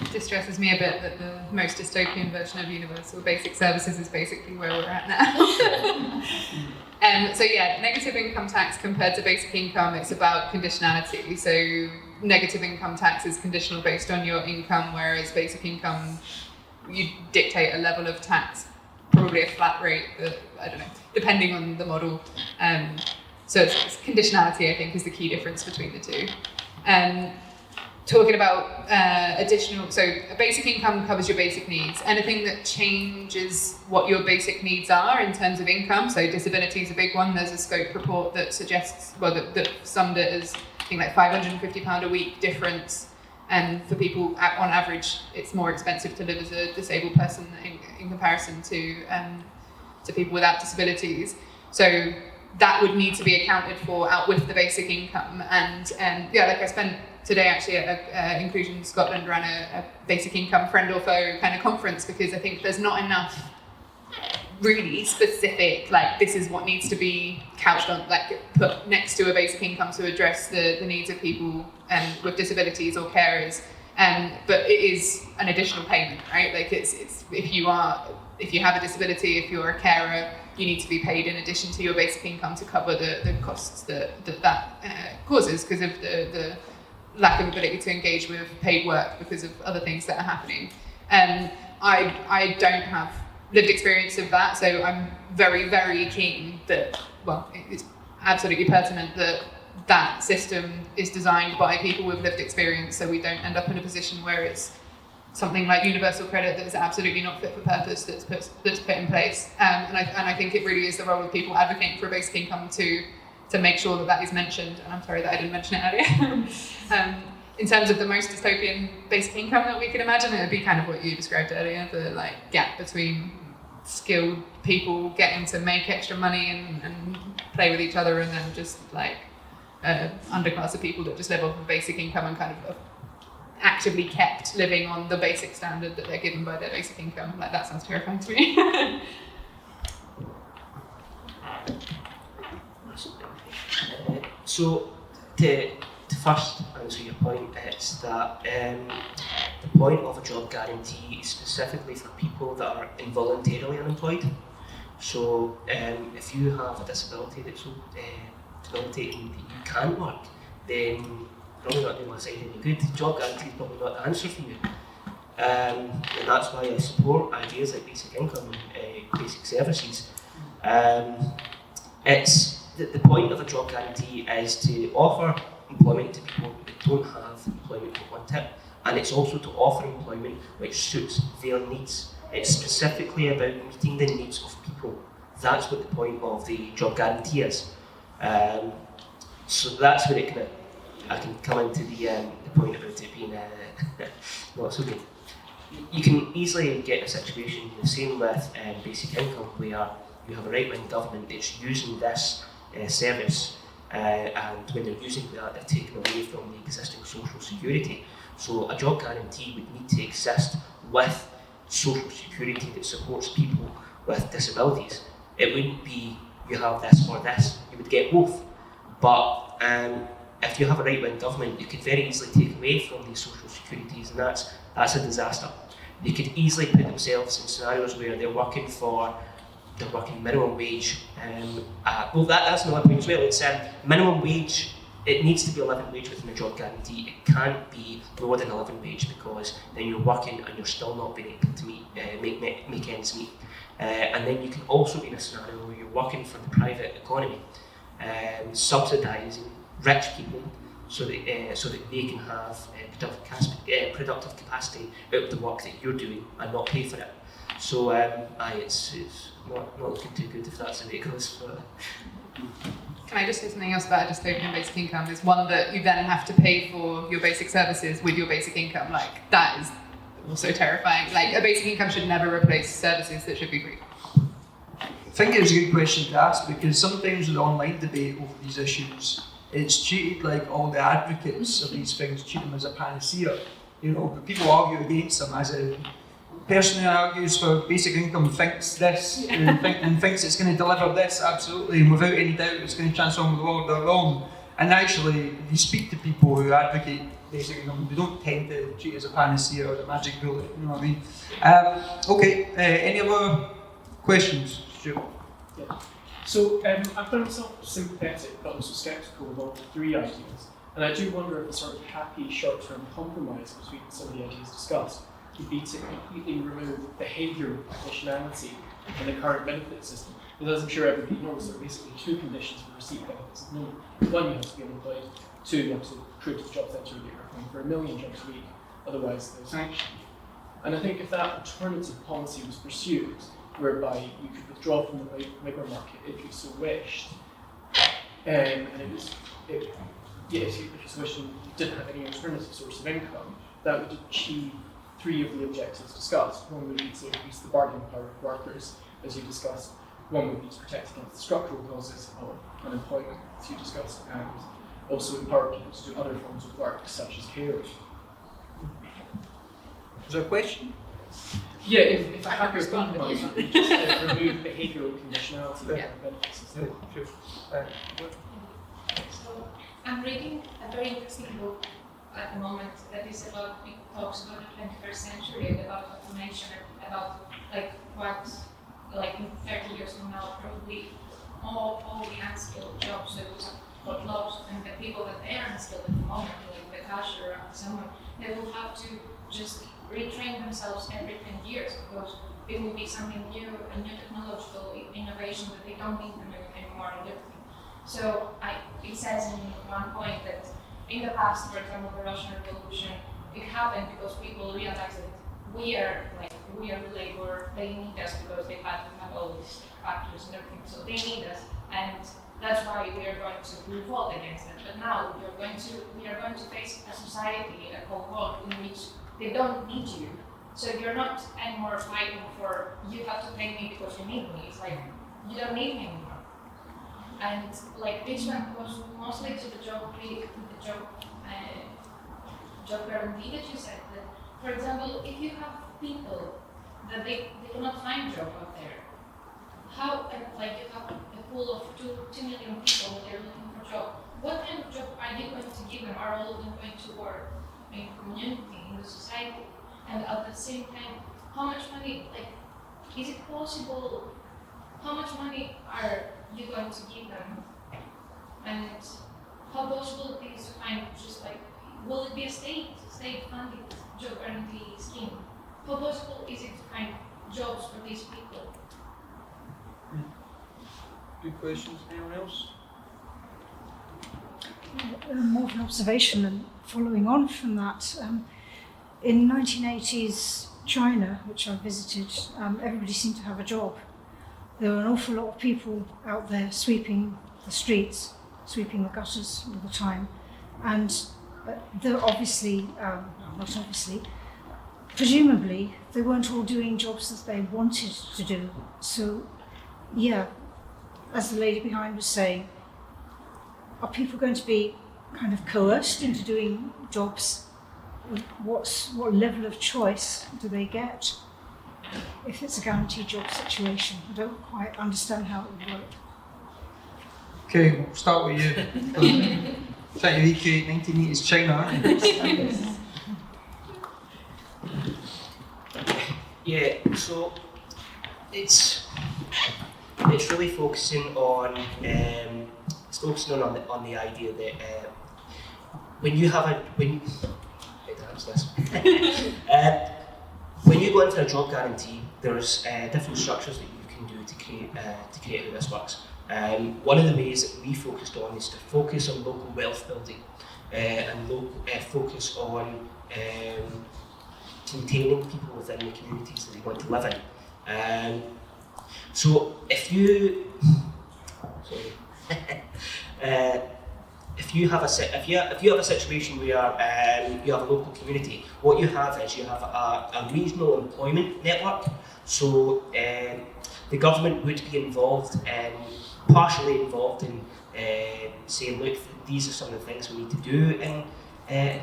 It distresses me a bit that the most dystopian version of universal basic services is basically where we're at now. Negative income tax compared to basic income, it's about conditionality. So negative income tax is conditional based on your income, whereas basic income, you dictate a level of tax, probably a flat rate, but I don't know, depending on the model. So it's conditionality, I think, is the key difference between the two. talking about additional, so a basic income covers your basic needs. Anything that changes what your basic needs are in terms of income, so disability is a big one. There's a scope report that suggests, well, that summed it as, I think, like £550 a week difference. And for people, on average, it's more expensive to live as a disabled person in comparison to people without disabilities. So that would need to be accounted for out with the basic income. And yeah, like I spent today actually at Inclusion Scotland ran a basic income friend or foe kind of conference, because I think there's not enough really specific, like this is what needs to be couched on, like put next to a basic income to address the needs of people with disabilities or carers. But it is an additional payment, right? Like it's if you have a disability, if you're a carer, you need to be paid in addition to your basic income to cover the costs that causes because of the lack of ability to engage with paid work because of other things that are happening. I don't have lived experience of that, so I'm very, very keen that, well, it's absolutely pertinent that that system is designed by people with lived experience, so we don't end up in a position where it's something like universal credit that is absolutely not fit for purpose that's put in place. And I think it really is the role of people advocating for a basic income to make sure that is mentioned. And I'm sorry that I didn't mention it earlier. In terms of the most dystopian basic income that we could imagine, it would be kind of what you described earlier, the like gap between skilled people getting to make extra money and play with each other, and then just like underclass of people that just live off of basic income and kind of actively kept living on the basic standard that they're given by their basic income. Like that sounds terrifying to me. So to first answer your point, it's that the point of a job guarantee is specifically for people that are involuntarily unemployed. So if you have a disability that's so debilitating that you can't work, then probably not doing my side any good. Job guarantee is probably not the answer for you. And that's why I support ideas like basic income and basic services. It's the point of a job guarantee is to offer employment to people that don't have employment but want it, and it's also to offer employment which suits their needs. It's specifically about meeting the needs of people. That's what the point of the job guarantee is. So that's where I can come into the point about it being not so good. You can easily get a situation the same with basic income, where you have a right-wing government that's using this service, and when they're using that, they're taking away from the existing social security. So a job guarantee would need to exist with social security that supports people with disabilities. It wouldn't be you have this or this, you would get both. But if you have a right-wing government, you could very easily take away from these social securities, and that's a disaster. They could easily put themselves in scenarios where they're working minimum wage. Well, that's another point as well. It's minimum wage. It needs to be a living wage within the job guarantee. It can't be lower than a living wage, because then you're working and you're still not being able to make ends meet. And then you can also be in a scenario where you're working for the private economy, subsidising rich people so that they can have productive capacity out of the work that you're doing and not pay for it. So it's not looking too good if that's the way it goes. But Can I just say something else about a dystopian basic income? Is one that you then have to pay for your basic services with your basic income. Like, that is also terrifying. Like, a basic income should never replace services that should be free. I think it's a good question to ask, because sometimes with the online debate over these issues, it's treated like all the advocates of these things treat them as a panacea. You know, but people argue against them as a person who argues for basic income thinks this and thinks it's going to deliver this, absolutely, and without any doubt it's going to transform the world. They're wrong. And actually, if you speak to people who advocate basic income, they don't tend to treat it as a panacea or a magic bullet, you know what I mean? Okay, any other questions, Stuart? Yeah. So I found myself sympathetic but also sceptical about the three ideas, and I do wonder if a sort of happy short-term compromise between some of the ideas discussed would be to completely remove behavioural conditionality in the current benefit system. Because as I'm sure everybody knows, there are basically two conditions for receipt benefits. One, you have to be unemployed, 2, you have to prove to the job centre that you're applying for 1 million jobs a week, otherwise they're sanctioned. And I think if that alternative policy was pursued, whereby you could withdraw from the labour market if you so wished, and if you so wished and didn't have any alternative source of income, that would achieve 3 of the objectives discussed. One would be to increase the bargaining power of workers, as you discussed. One would be to protect against the structural causes of unemployment, as you discussed, and also empower people to do other forms of work, such as caring. Is there a question? Yeah, if I have your compromise, you could just remove behavioural conditionality Yeah. benefits as No, well. sure. So I'm reading a very interesting book at the moment that is about, it talks about the 21st century and about automation, about like what, like in 30 years from now, probably all the unskilled jobs that we have got lost, and the people that are unskilled at the moment, like the cashier or someone, they will have to just retrain themselves every 10 years because it will be something new, a new technological innovation that they don't need them anymore and everything. So it says in one point that in the past, for example, the Russian Revolution, it happened because people realized that we are the labor, they need us because they had to have all these factories and everything, so they need us, and that's why we are going to revolt against them. But now we are going to face a society, a whole world in which they don't need you. So you're not anymore fighting for, you have to pay me because you need me. It's like, you don't need me anymore. And like this one goes mostly to the job guarantee that you said. That, for example, if you have people that they cannot find a job out there, how, like you have a pool of 2 million people that are looking for a job, what kind of job are you going to give them? Are all of them going to work in the community, in the society? And at the same time, how much money, like, is it possible, how much money are you going to give them? And how possible it is to find just like, will it be a state-funded job guarantee scheme? How possible is it to find jobs for these people? Good questions. Anyone else? More of an observation and following on from that. In 1980s China, which I visited, everybody seemed to have a job. There were an awful lot of people out there sweeping the streets, sweeping the gutters all the time. And presumably, they weren't all doing jobs that they wanted to do. So, yeah, as the lady behind was saying, are people going to be kind of coerced into doing jobs? What level of choice do they get if it's a guaranteed job situation? I don't quite understand how it would work. Okay, we'll start with you. Trying to recreate 1980s China, aren't you? Yeah, so it's really focusing on the idea that when you go into a job guarantee, there's different structures that you can do to create how this works. One of the ways that we focused on is to focus on local wealth building and focus on containing people within the communities that they want to live in. So if you have a situation where you have a local community, what you have is you have a regional employment network. So the government would be partially involved in saying, look, these are some of the things we need to do in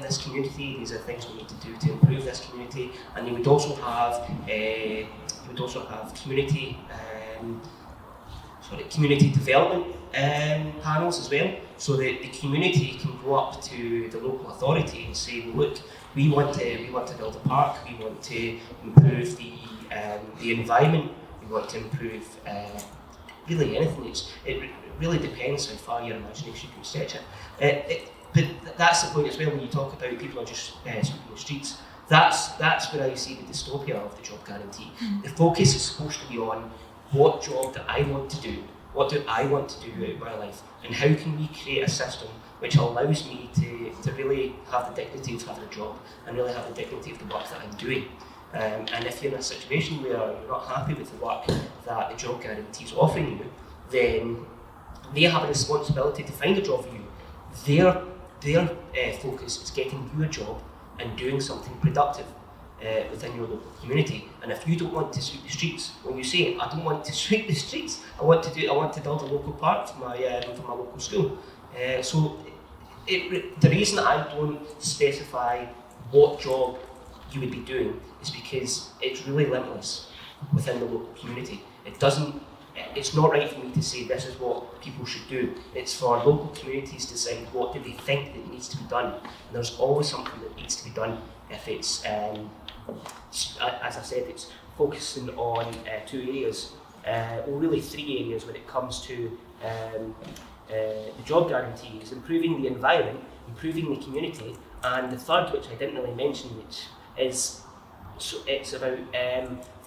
this community. These are things we need to do to improve this community, and you would also have community development panels as well, so that the community can go up to the local authority and say, look, we want to build a park, we want to improve the environment, we want to improve really anything. It really depends how far your imagination can stretch it. But that's the point as well when you talk about people are just sweeping the streets. That's where I see the dystopia of the job guarantee. The focus is supposed to be on what job that I want to do, what do I want to do in my life, and how can we create a system which allows me to really have the dignity of having a job and really have the dignity of the work that I'm doing. And if you're in a situation where you're not happy with the work that the job guarantee is offering you, then they have a responsibility to find a job for you. Their focus is getting you a job and doing something productive within your local community. And if you don't want to sweep the streets, when you say, I don't want to sweep the streets, I want to build a local park for my local school. So the reason I don't specify what job you would be doing is because it's really limitless within the local community. It's not right for me to say this is what people should do. It's for local communities to decide what do they think that needs to be done. And there's always something that needs to be done if it's, as I said, it's focusing on 2 areas, or really 3 areas when it comes to the job guarantees: improving the environment, improving the community, and the third, which I didn't really mention, which is, so it's about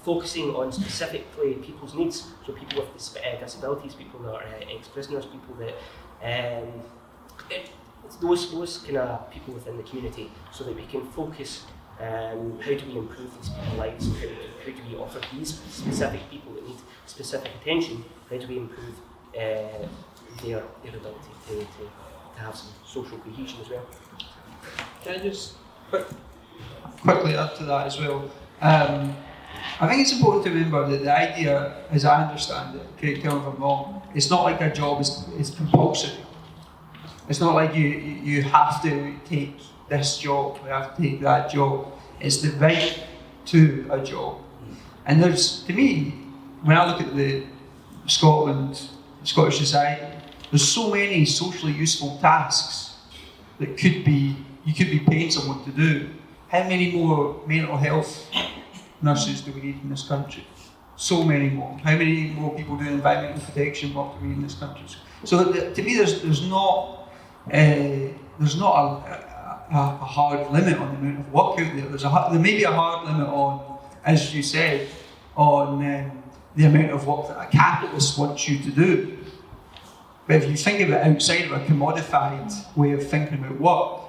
focusing on specifically people's needs. So people with disabilities, people that are ex-prisoners, people that those kind of people within the community, so that we can focus how do we improve these people's lives, how do we offer these specific people that need specific attention, how do we improve their ability to have some social cohesion as well. Can I just quickly add to that as well? I think it's important to remember that the idea, as I understand it, Craig, tell me if I'm wrong, it's not like a job is compulsory. It's not like you have to take this job, you have to take that job. It's the right to a job. And there's, to me, when I look at the Scottish society, there's so many socially useful tasks that you could be paying someone to do. How many more mental health nurses do we need in this country? So many more. How many more people doing environmental protection work do we need in this country? So to me, there's not a hard limit on the amount of work out there. There may be a hard limit on, as you said, on the amount of work that a capitalist wants you to do. But if you think of it outside of a commodified way of thinking about work,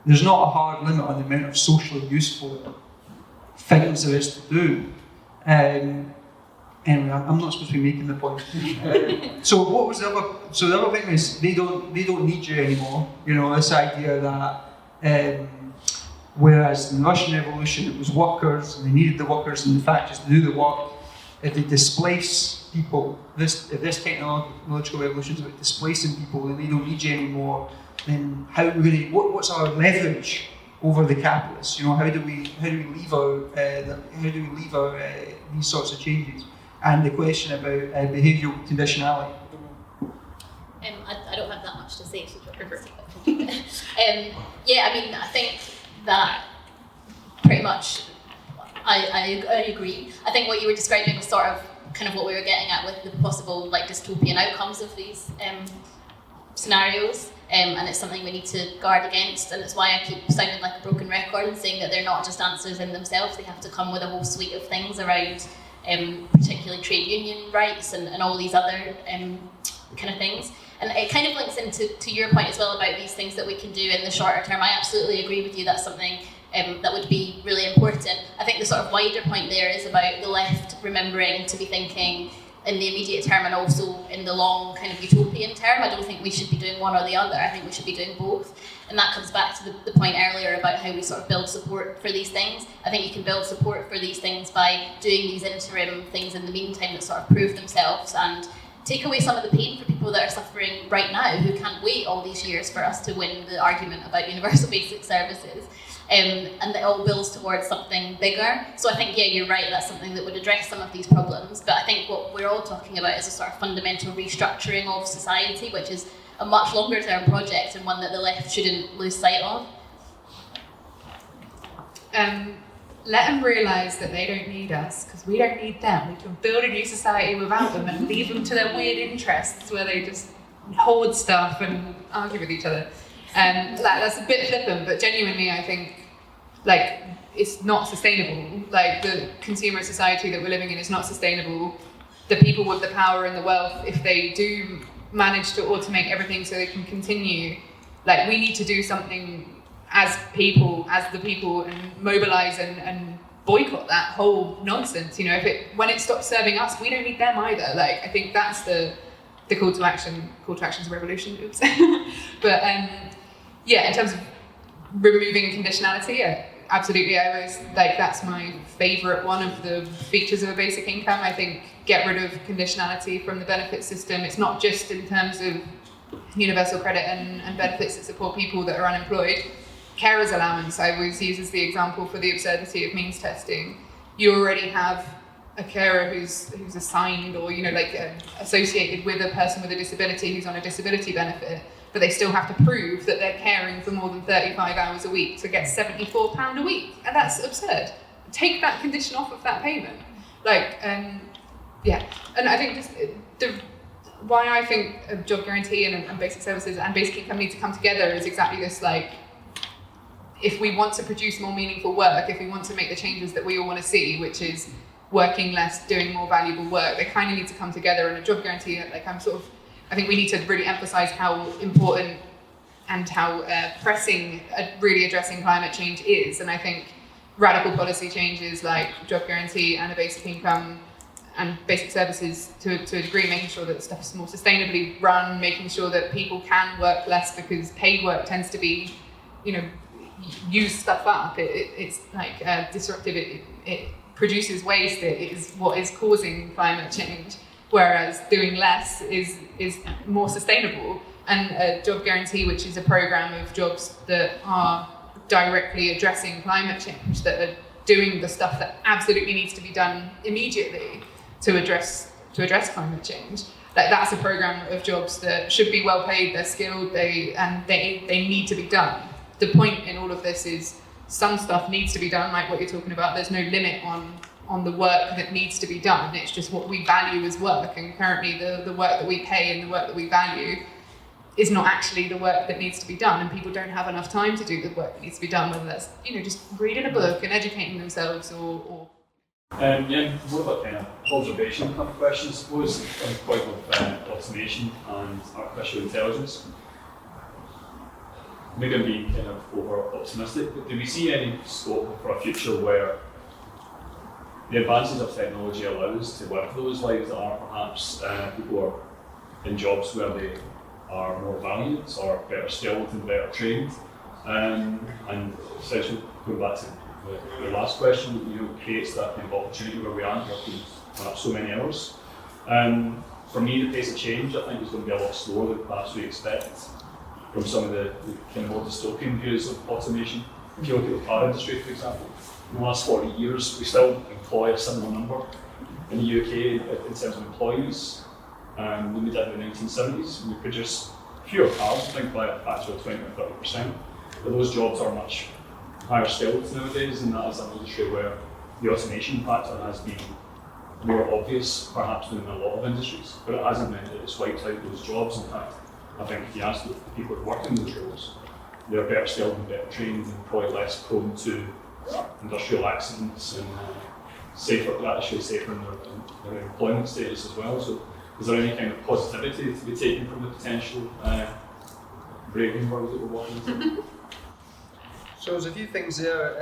there's not a hard limit on the amount of socially useful things there is to do. Anyway, I'm not supposed to be making the point. So what was the other? So the other thing is they don't need you anymore. You know, this idea that whereas in the Russian Revolution it was workers and they needed the workers in the factories to do the work. If they displace people, if this technological revolution is about displacing people, then they don't need you anymore. Then what's our leverage over the capitalists? You know, how do we leave out these sorts of changes? And the question about behavioural conditionality. I don't have that much to say, so yeah, I mean, I think that pretty much I agree. I think what you were describing was sort of kind of what we were getting at with the possible like dystopian outcomes of these scenarios. And it's something we need to guard against, and it's why I keep sounding like a broken record and saying that they're not just answers in themselves. They have to come with a whole suite of things around particularly trade union rights and all these other kind of things. And it kind of links into your point as well about these things that we can do in the shorter term. I absolutely agree with you. That's something that would be really important. I think the sort of wider point there is about the left remembering to be thinking in the immediate term and also in the long kind of utopian term. I don't think we should be doing one or the other. I think we should be doing both. And that comes back to the point earlier about how we sort of build support for these things. I think you can build support for these things by doing these interim things in the meantime that sort of prove themselves and take away some of the pain for people that are suffering right now who can't wait all these years for us to win the argument about universal basic services. And that all builds towards something bigger. So I think, yeah, you're right, that's something that would address some of these problems. But I think what we're all talking about is a sort of fundamental restructuring of society, which is a much longer term project and one that the left shouldn't lose sight of. Let them realise that they don't need us, because we don't need them. We can build a new society without them and leave them to their weird interests where they just hoard stuff and argue with each other. That's a bit flippant, but genuinely I think it's not sustainable. Like the consumer society that we're living in is not sustainable the people with the power and the wealth, if they do manage to automate everything so they can continue, like, we need to do something as the people, and mobilize and boycott that whole nonsense. You know, when it stops serving us, we don't need them either. Like, I think that's the call to action. Call to action is a revolution. Oops. But in terms of removing conditionality, absolutely. I always, like, that's my favourite one of the features of a basic income. I think get rid of conditionality from the benefit system. It's not just in terms of universal credit and benefits that support people that are unemployed. Carer's allowance, I always use as the example for the absurdity of means testing. You already have a carer who's assigned or, associated with a person with a disability who's on a disability benefit, but they still have to prove that they're caring for more than 35 hours a week to get £74 a week. And that's absurd. Take that condition off of that payment. And I think why I think a job guarantee and basic services and basic income need to come together is exactly this, if we want to produce more meaningful work, if we want to make the changes that we all want to see, which is working less, doing more valuable work, they kind of need to come together. And a job guarantee, I think we need to really emphasize how important and how pressing really addressing climate change is. And I think radical policy changes like job guarantee and a basic income and basic services to a degree, making sure that stuff is more sustainably run, making sure that people can work less because paid work tends to be, use stuff up. It's disruptive. It produces waste. It is what is causing climate change. Whereas doing less is more sustainable. And a job guarantee, which is a program of jobs that are directly addressing climate change, that are doing the stuff that absolutely needs to be done immediately to address climate change. That's a program of jobs that should be well paid. They're skilled. They need to be done. The point in all of this is some stuff needs to be done, like what you're talking about. There's no limit on the work that needs to be done. It's just what we value as work. And currently the work that we pay and the work that we value is not actually the work that needs to be done. And people don't have enough time to do the work that needs to be done, whether that's, just reading a book and educating themselves or what about kind of observation kind of questions? I suppose on the point of automation and artificial intelligence. Maybe I'm being kind of over optimistic, but do we see any scope for a future where the advances of technology allow us to live those lives that are perhaps people are in jobs where they are more valued or better skilled and better trained? And essentially going back to the last question, creates that kind of opportunity where we aren't working perhaps so many hours. For me, the pace of change, I think, is going to be a lot slower than perhaps we expect from some of the kind of more dystopian views of automation. If you look at the car industry, for example, in the last 40 years, we still employ a similar number in the UK in terms of employees. When we did in the 1970s, we produced fewer cars, I think by a factor of 20 or 30%. But those jobs are much higher skilled nowadays, and that is an industry where the automation factor has been more obvious, perhaps, than in a lot of industries. But it hasn't meant that it's wiped out those jobs. In fact, I think if you ask the people who work in those roles, they're better skilled and better trained and probably less prone to industrial accidents and safer in their employment status as well. So is there any kind of positivity to be taken from the potential braving world that we're walking into? So there's a few things there.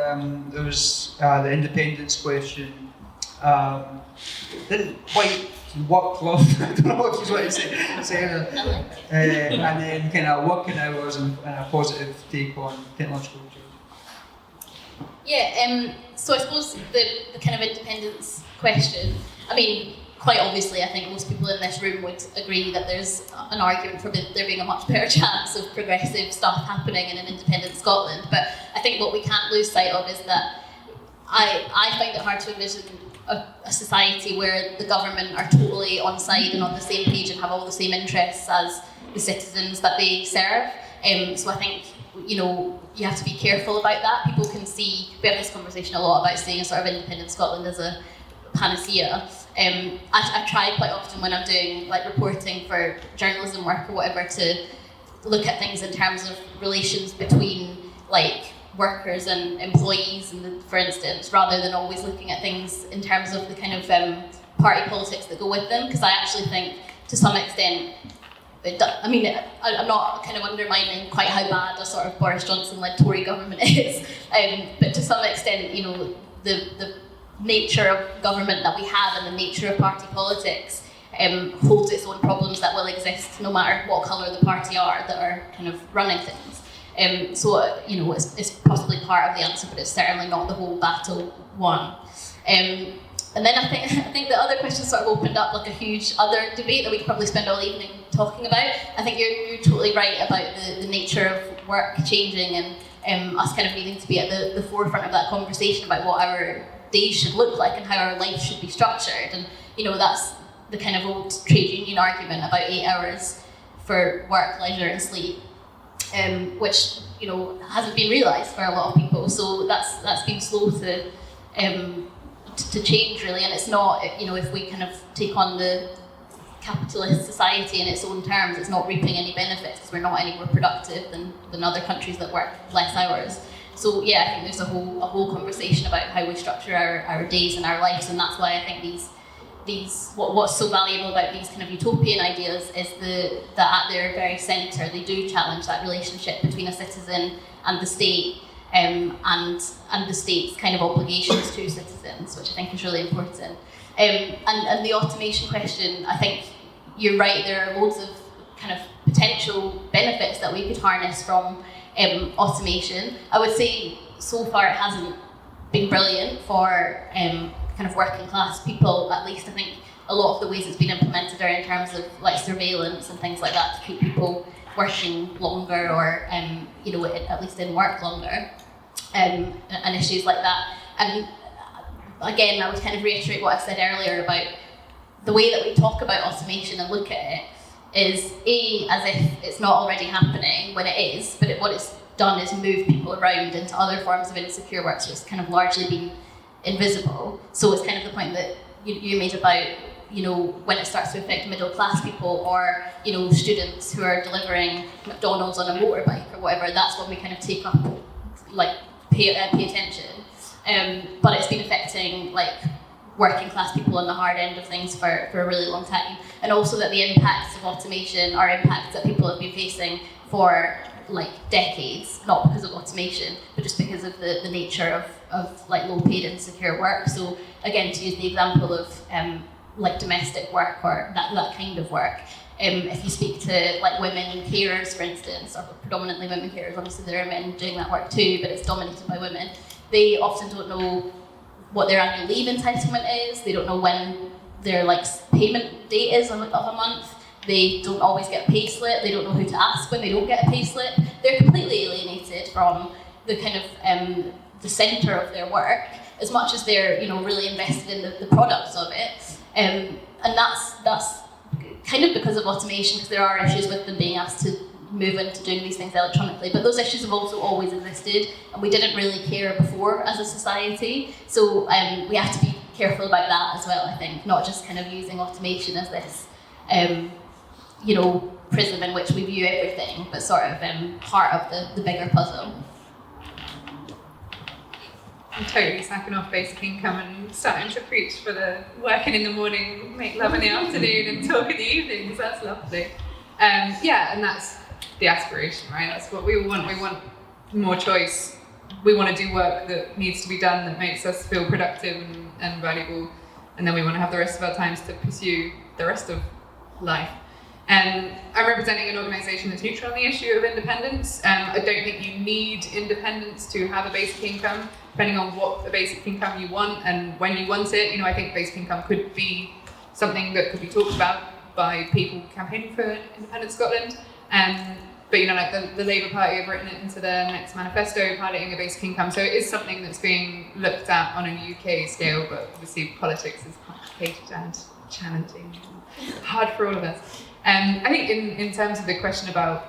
There was the independence question. Didn't quite work cloth. I don't know what you want to say there. And then kind of working hours and a positive take on technological change. Yeah, so I suppose the kind of independence question, I mean, quite obviously, I think most people in this room would agree that there's an argument for there being a much better chance of progressive stuff happening in an independent Scotland. But I think what we can't lose sight of is that I find it hard to envision a society where the government are totally on side and on the same page and have all the same interests as the citizens that they serve. So I think, you have to be careful about that. People can see, we have this conversation a lot about seeing a sort of independent Scotland as a panacea. I try quite often when I'm doing reporting for journalism work or whatever to look at things in terms of relations between workers and employees, for instance, rather than always looking at things in terms of the kind of party politics that go with them, because I actually think to some extent, I'm not kind of undermining quite how bad a sort of Boris Johnson-led Tory government is, but to some extent, the nature of government that we have and the nature of party politics holds its own problems that will exist no matter what colour the party are that are kind of running things. So it's possibly part of the answer, but it's certainly not the whole battle won. And then I think the other question sort of opened up like a huge other debate that we could probably spend all evening talking about. I think you're totally right about the nature of work changing and us kind of needing to be at the forefront of that conversation about what our days should look like and how our life should be structured. And that's the kind of old trade union argument about 8 hours for work, leisure and sleep, which hasn't been realised for a lot of people. So that's been slow to change really, and it's not, if we kind of take on the capitalist society in its own terms, it's not reaping any benefits because we're not any more productive than other countries that work less hours. So yeah, I think there's a whole conversation about how we structure our days and our lives, and that's why I think what's so valuable about these kind of utopian ideas is that at their very centre they do challenge that relationship between a citizen and the state. And the state's kind of obligations to citizens, which I think is really important. And the automation question, I think you're right, there are loads of kind of potential benefits that we could harness from automation. I would say so far it hasn't been brilliant for kind of working class people, at least. I think a lot of the ways it's been implemented are in terms of like surveillance and things like that to keep people working longer or at least in work longer. And issues like that. And again, I would kind of reiterate what I said earlier about the way that we talk about automation and look at it is as if it's not already happening when it is, but what it's done is move people around into other forms of insecure work, so it's kind of largely been invisible. So it's kind of the point that you made about when it starts to affect middle class people or students who are delivering McDonald's on a motorbike or whatever, that's when we kind of take up pay attention, but it's been affecting like working class people on the hard end of things for a really long time, and also that the impacts of automation are impacts that people have been facing for like decades, not because of automation, but just because of the nature of like low paid insecure work. So again, to use the example of like domestic work or that kind of work. If you speak to like women carers, for instance, or predominantly women carers, obviously there are men doing that work too, but it's dominated by women. They often don't know what their annual leave entitlement is. They don't know when their like payment date is of a month. They don't always get a pay slip. They don't know who to ask when they don't get a pay slip. They're completely alienated from the kind of the centre of their work, as much as they're really invested in the products of it. And that's kind of because of automation, because there are issues with them being asked to move into doing these things electronically, but those issues have also always existed and we didn't really care before as a society. So we have to be careful about that as well, I think, not just kind of using automation as this prism in which we view everything, but sort of part of the bigger puzzle. I'm totally snacking off basic income and starting to preach for the working in the morning, make love in the afternoon and talk in the evenings. That's lovely. And that's the aspiration, right? That's what we want. We want more choice. We want to do work that needs to be done that makes us feel productive and valuable. And then we want to have the rest of our times to pursue the rest of life. I'm representing an organisation that's neutral on the issue of independence. I don't think you need independence to have a basic income, depending on what the basic income you want and when you want it. I think basic income could be something that could be talked about by people campaigning for independent Scotland. But the Labour Party have written it into their next manifesto, piloting a basic income. So it is something that's being looked at on a UK scale, but obviously politics is complicated and challenging, hard for all of us. I think in terms of the question about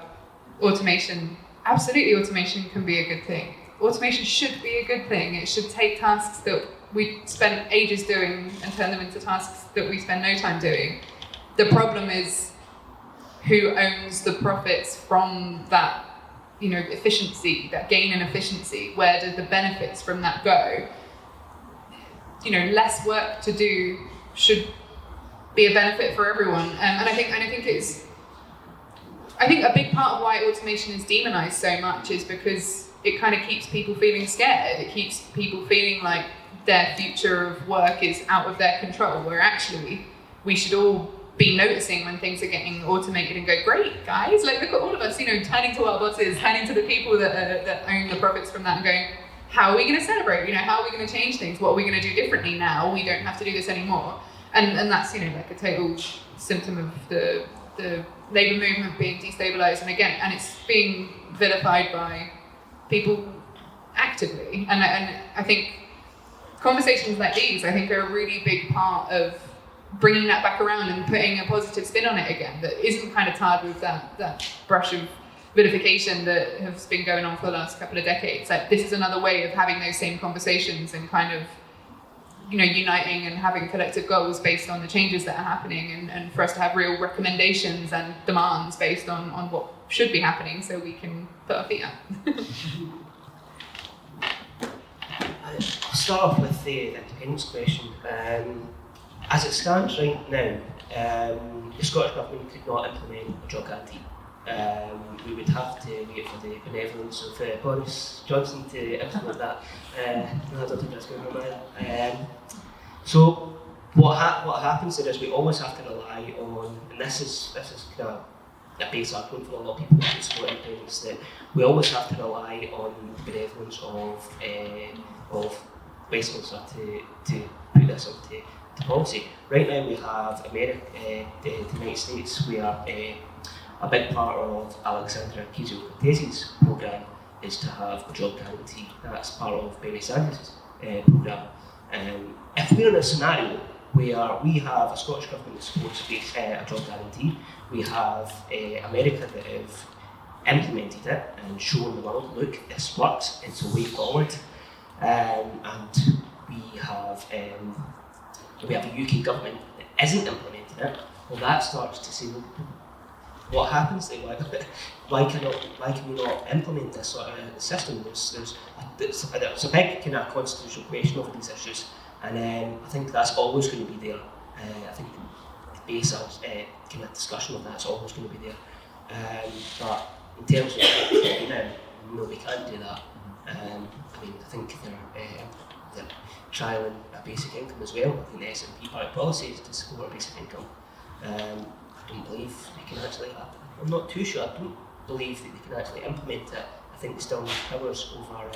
automation, absolutely automation can be a good thing. Automation should be a good thing. It should take tasks that we spend ages doing and turn them into tasks that we spend no time doing. The problem is who owns the profits from that, efficiency, that gain in efficiency. Where do the benefits from that go? Less work to do should be a benefit for everyone. And I think a big part of why automation is demonized so much is because it kind of keeps people feeling scared. It keeps people feeling like their future of work is out of their control, where actually we should all be noticing when things are getting automated and go, great guys, like look at all of us, turning to our bosses, turning to the people that own the profits from that and going, how are we going to celebrate? How are we going to change things? What are we going to do differently now? We don't have to do this anymore. And that's, like a total symptom of the labour movement being destabilised, and it's being vilified by people actively. And I think conversations like these, I think, are a really big part of bringing that back around and putting a positive spin on it again that isn't kind of tarred with that brush of vilification that has been going on for the last couple of decades. Like, this is another way of having those same conversations and kind of, uniting and having collective goals based on the changes that are happening, and for us to have real recommendations and demands based on what should be happening so we can put our feet up. I'll start off with the independence question. As it stands right now, the Scottish Government could not implement a job guarantee. We would have to wait for the benevolence of Boris Johnson to implement that. I don't think that's going to happen. So what happens there is we always have to rely on, and this is kind of a base argument for a lot of people who support independence, that we always have to rely on the benevolence of Westminster to put this into policy. Right now we have America, the United States, where a big part of Alexandra Ocasio-Cortez's programme is to have a job guarantee. That's part of Bernie Sanders' programme. If we're in a scenario where we have a Scottish Government that supports a job guarantee, we have America that have implemented it and shown the world, look, this works, it's a way forward, and we have a UK government that isn't implementing it, well, that starts to say, what happens then? Why can we not implement this sort of system? There's a big kind of constitutional question over these issues, and I think that's always going to be there. I think the base of kind of discussion of that's always going to be there. But in terms of now, no, we can't do that. I think they're trialling a basic income as well. I think the SNP party policy is to support a basic income. I don't believe they can actually, I'm not too sure, I don't believe that they can actually implement it. I think they still need powers over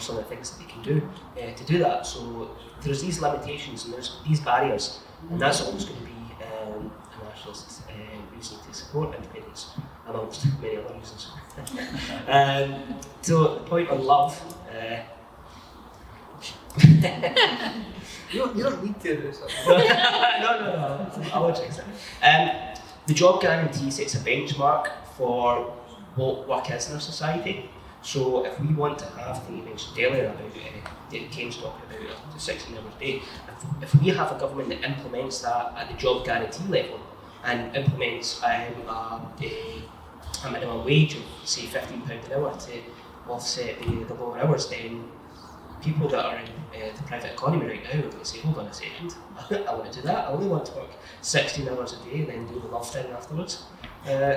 some of the things that they can do to do that. So there's these limitations and there's these barriers, and that's always going to be a nationalist reason to support independence, amongst many other reasons. So the point on love, You don't need to do this. no, I won't change that. The job guarantee sets a benchmark for what work is in our society. So if we want to have, I think you mentioned earlier about Ken's talking about the 16 hours a day, if we have a government that implements that at the job guarantee level and implements a minimum wage of say £15 an hour to offset the lower hours, then people that are in the private economy right now are going to say, hold on a second, I want to do that, I only want to work 16 hours a day and then do the love thing afterwards.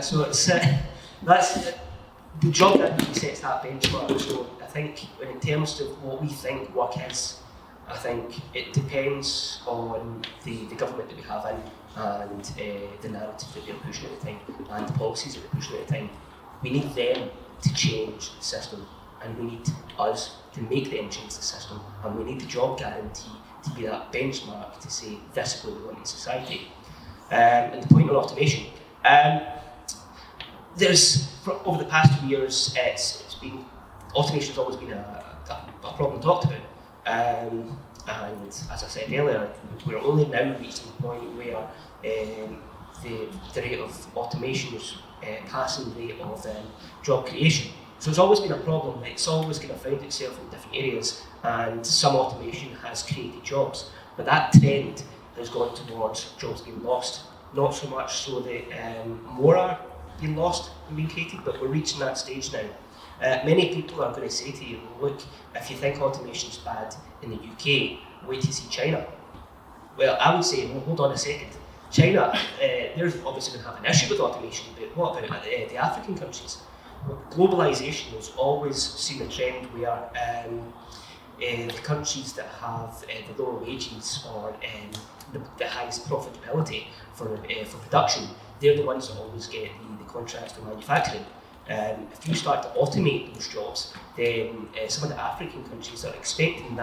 So it's that's the job guarantee sets that benchmark. So I think in terms of what we think work is, I think it depends on the government that we have in and the narrative that they're pushing at the time and the policies that they're pushing at the time. We need them to change the system, and we need us to make them change the system, and we need the job guarantee to be that benchmark to say this is what we want in society. And the point on automation, over the past 2 years, it's been, automation has always been a problem talked about, and as I said earlier, we're only now reaching the point where the rate of automation is passing the rate of job creation. So it's always been a problem. It's always going to find itself in different areas, and some automation has created jobs, but that trend has gone towards jobs being lost. Not so much so that more are being lost and being created, but we're reaching that stage now. Many people are going to say to you, look, if you think automation is bad in the UK, wait to see China. Well, I would say, well, hold on a second. China, they're obviously going to have an issue with automation, but what about the African countries? Well, globalisation has always seen a trend where the countries that have the lower wages or the highest profitability for production, they're the ones that always get the contracts for manufacturing. If you start to automate those jobs, then some of the African countries are expecting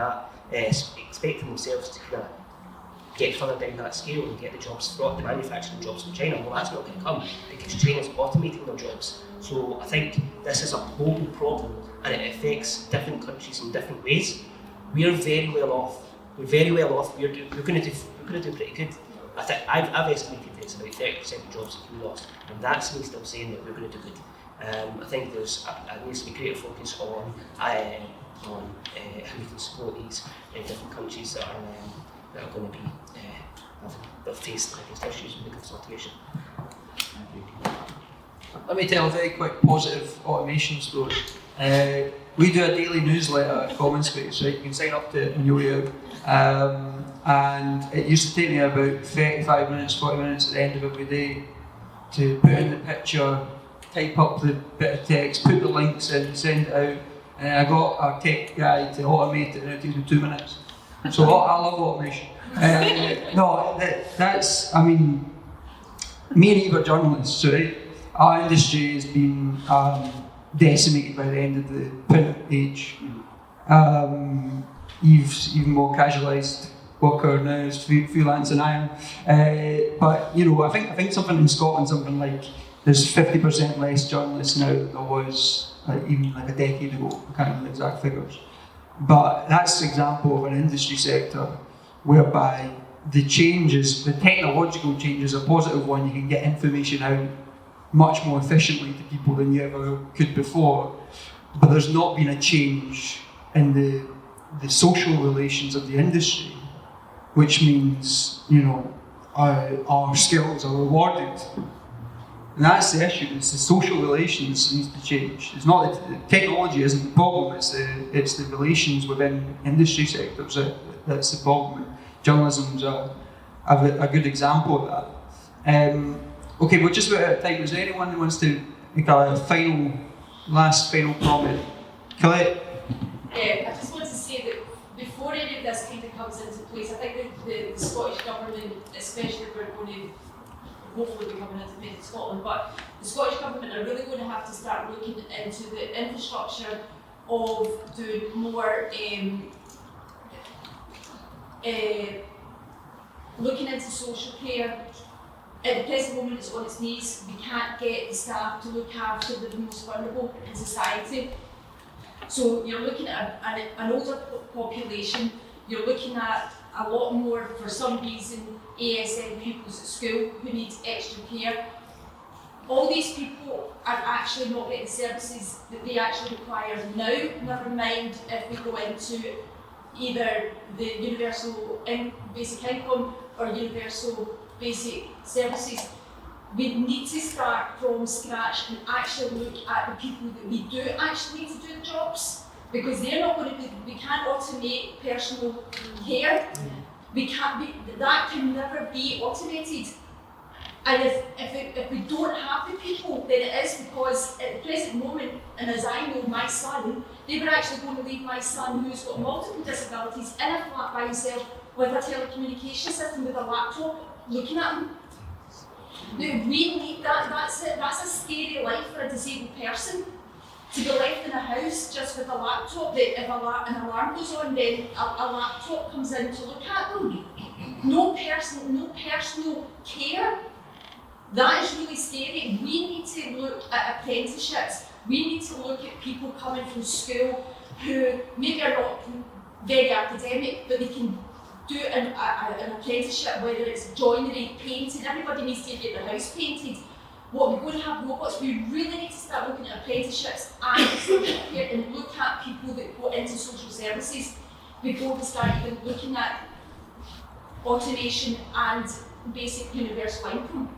themselves to kind of get further down that scale and get the manufacturing jobs from China. Well, that's not going to come because China's automating their jobs. So I think this is a global problem and it affects different countries in different ways. We're very well off. We're going to do pretty good. I think I've estimated that it's about 30% of jobs that can be lost, and that's me still saying that we're going to do good. I think there needs to be greater focus on how we can support these different countries that are going to be that face issues with the automation. Let me tell a very quick positive automation story. We do a daily newsletter at CommonSpace, right? You can sign up to it on your way out. And it used to take me about 35 minutes, 40 minutes at the end of every day to put in the picture, type up the bit of text, put the links in, send it out. And I got our tech guy to automate it and it took me 2 minutes. So I love automation. I mean, me and Eve are journalists, right? Our industry has been decimated by the end of the print age. Eve's even more casualised worker now is freelance than I am. But you know, I think something in Scotland, something like there's 50% less journalists now than there was even like a decade ago. I can't remember the exact figures. But that's an example of an industry sector whereby the technological change is a positive one. You can get information out much more efficiently to people than you ever could before. But there's not been a change in the social relations of the industry, which means, you know, our skills are rewarded. And that's the issue, it's the social relations that needs to change. It's not that technology isn't the problem, it's the relations within industry sectors that's the problem. Journalism's a good example of that. Okay, we're just about out of time. Is there anyone who wants to make a final comment? Colette? I just want to say that before any of this kind of comes into place, I think the Scottish Government, especially if we're going to hopefully be coming into Scotland, but the Scottish Government are really going to have to start looking into the infrastructure of doing more, looking into social care. At the present moment it's on its knees. We can't get the staff to look after the most vulnerable in society. So you're looking at an older population, you're looking at a lot more, for some reason, ASN pupils at school who need extra care. All these people are actually not getting services that they actually require now, never mind if we go into either the universal basic income or universal basic services. We need to start from scratch and actually look at the people that we do actually need to do the jobs, because they're not going to be, we can't automate personal care. That can never be automated. And if we don't have the people, then it is because at the present moment, and as I know my son, they were actually going to leave my son, who's got multiple disabilities, in a flat by himself with a telecommunication system with a laptop looking at him. Now, we need that. That's a scary life for a disabled person, to be left in a house just with a laptop that if an alarm goes on, then a laptop comes in to look at them. No personal care. That is really scary. We need to look at apprenticeships. We need to look at people coming from school who maybe are not very academic, but they can do an apprenticeship, whether it's joinery, painting. Everybody needs to get their house painted. What we're going to have robots, we really need to start looking at apprenticeships and social care and look at people that go into social services before we start even looking at automation and basic universal income.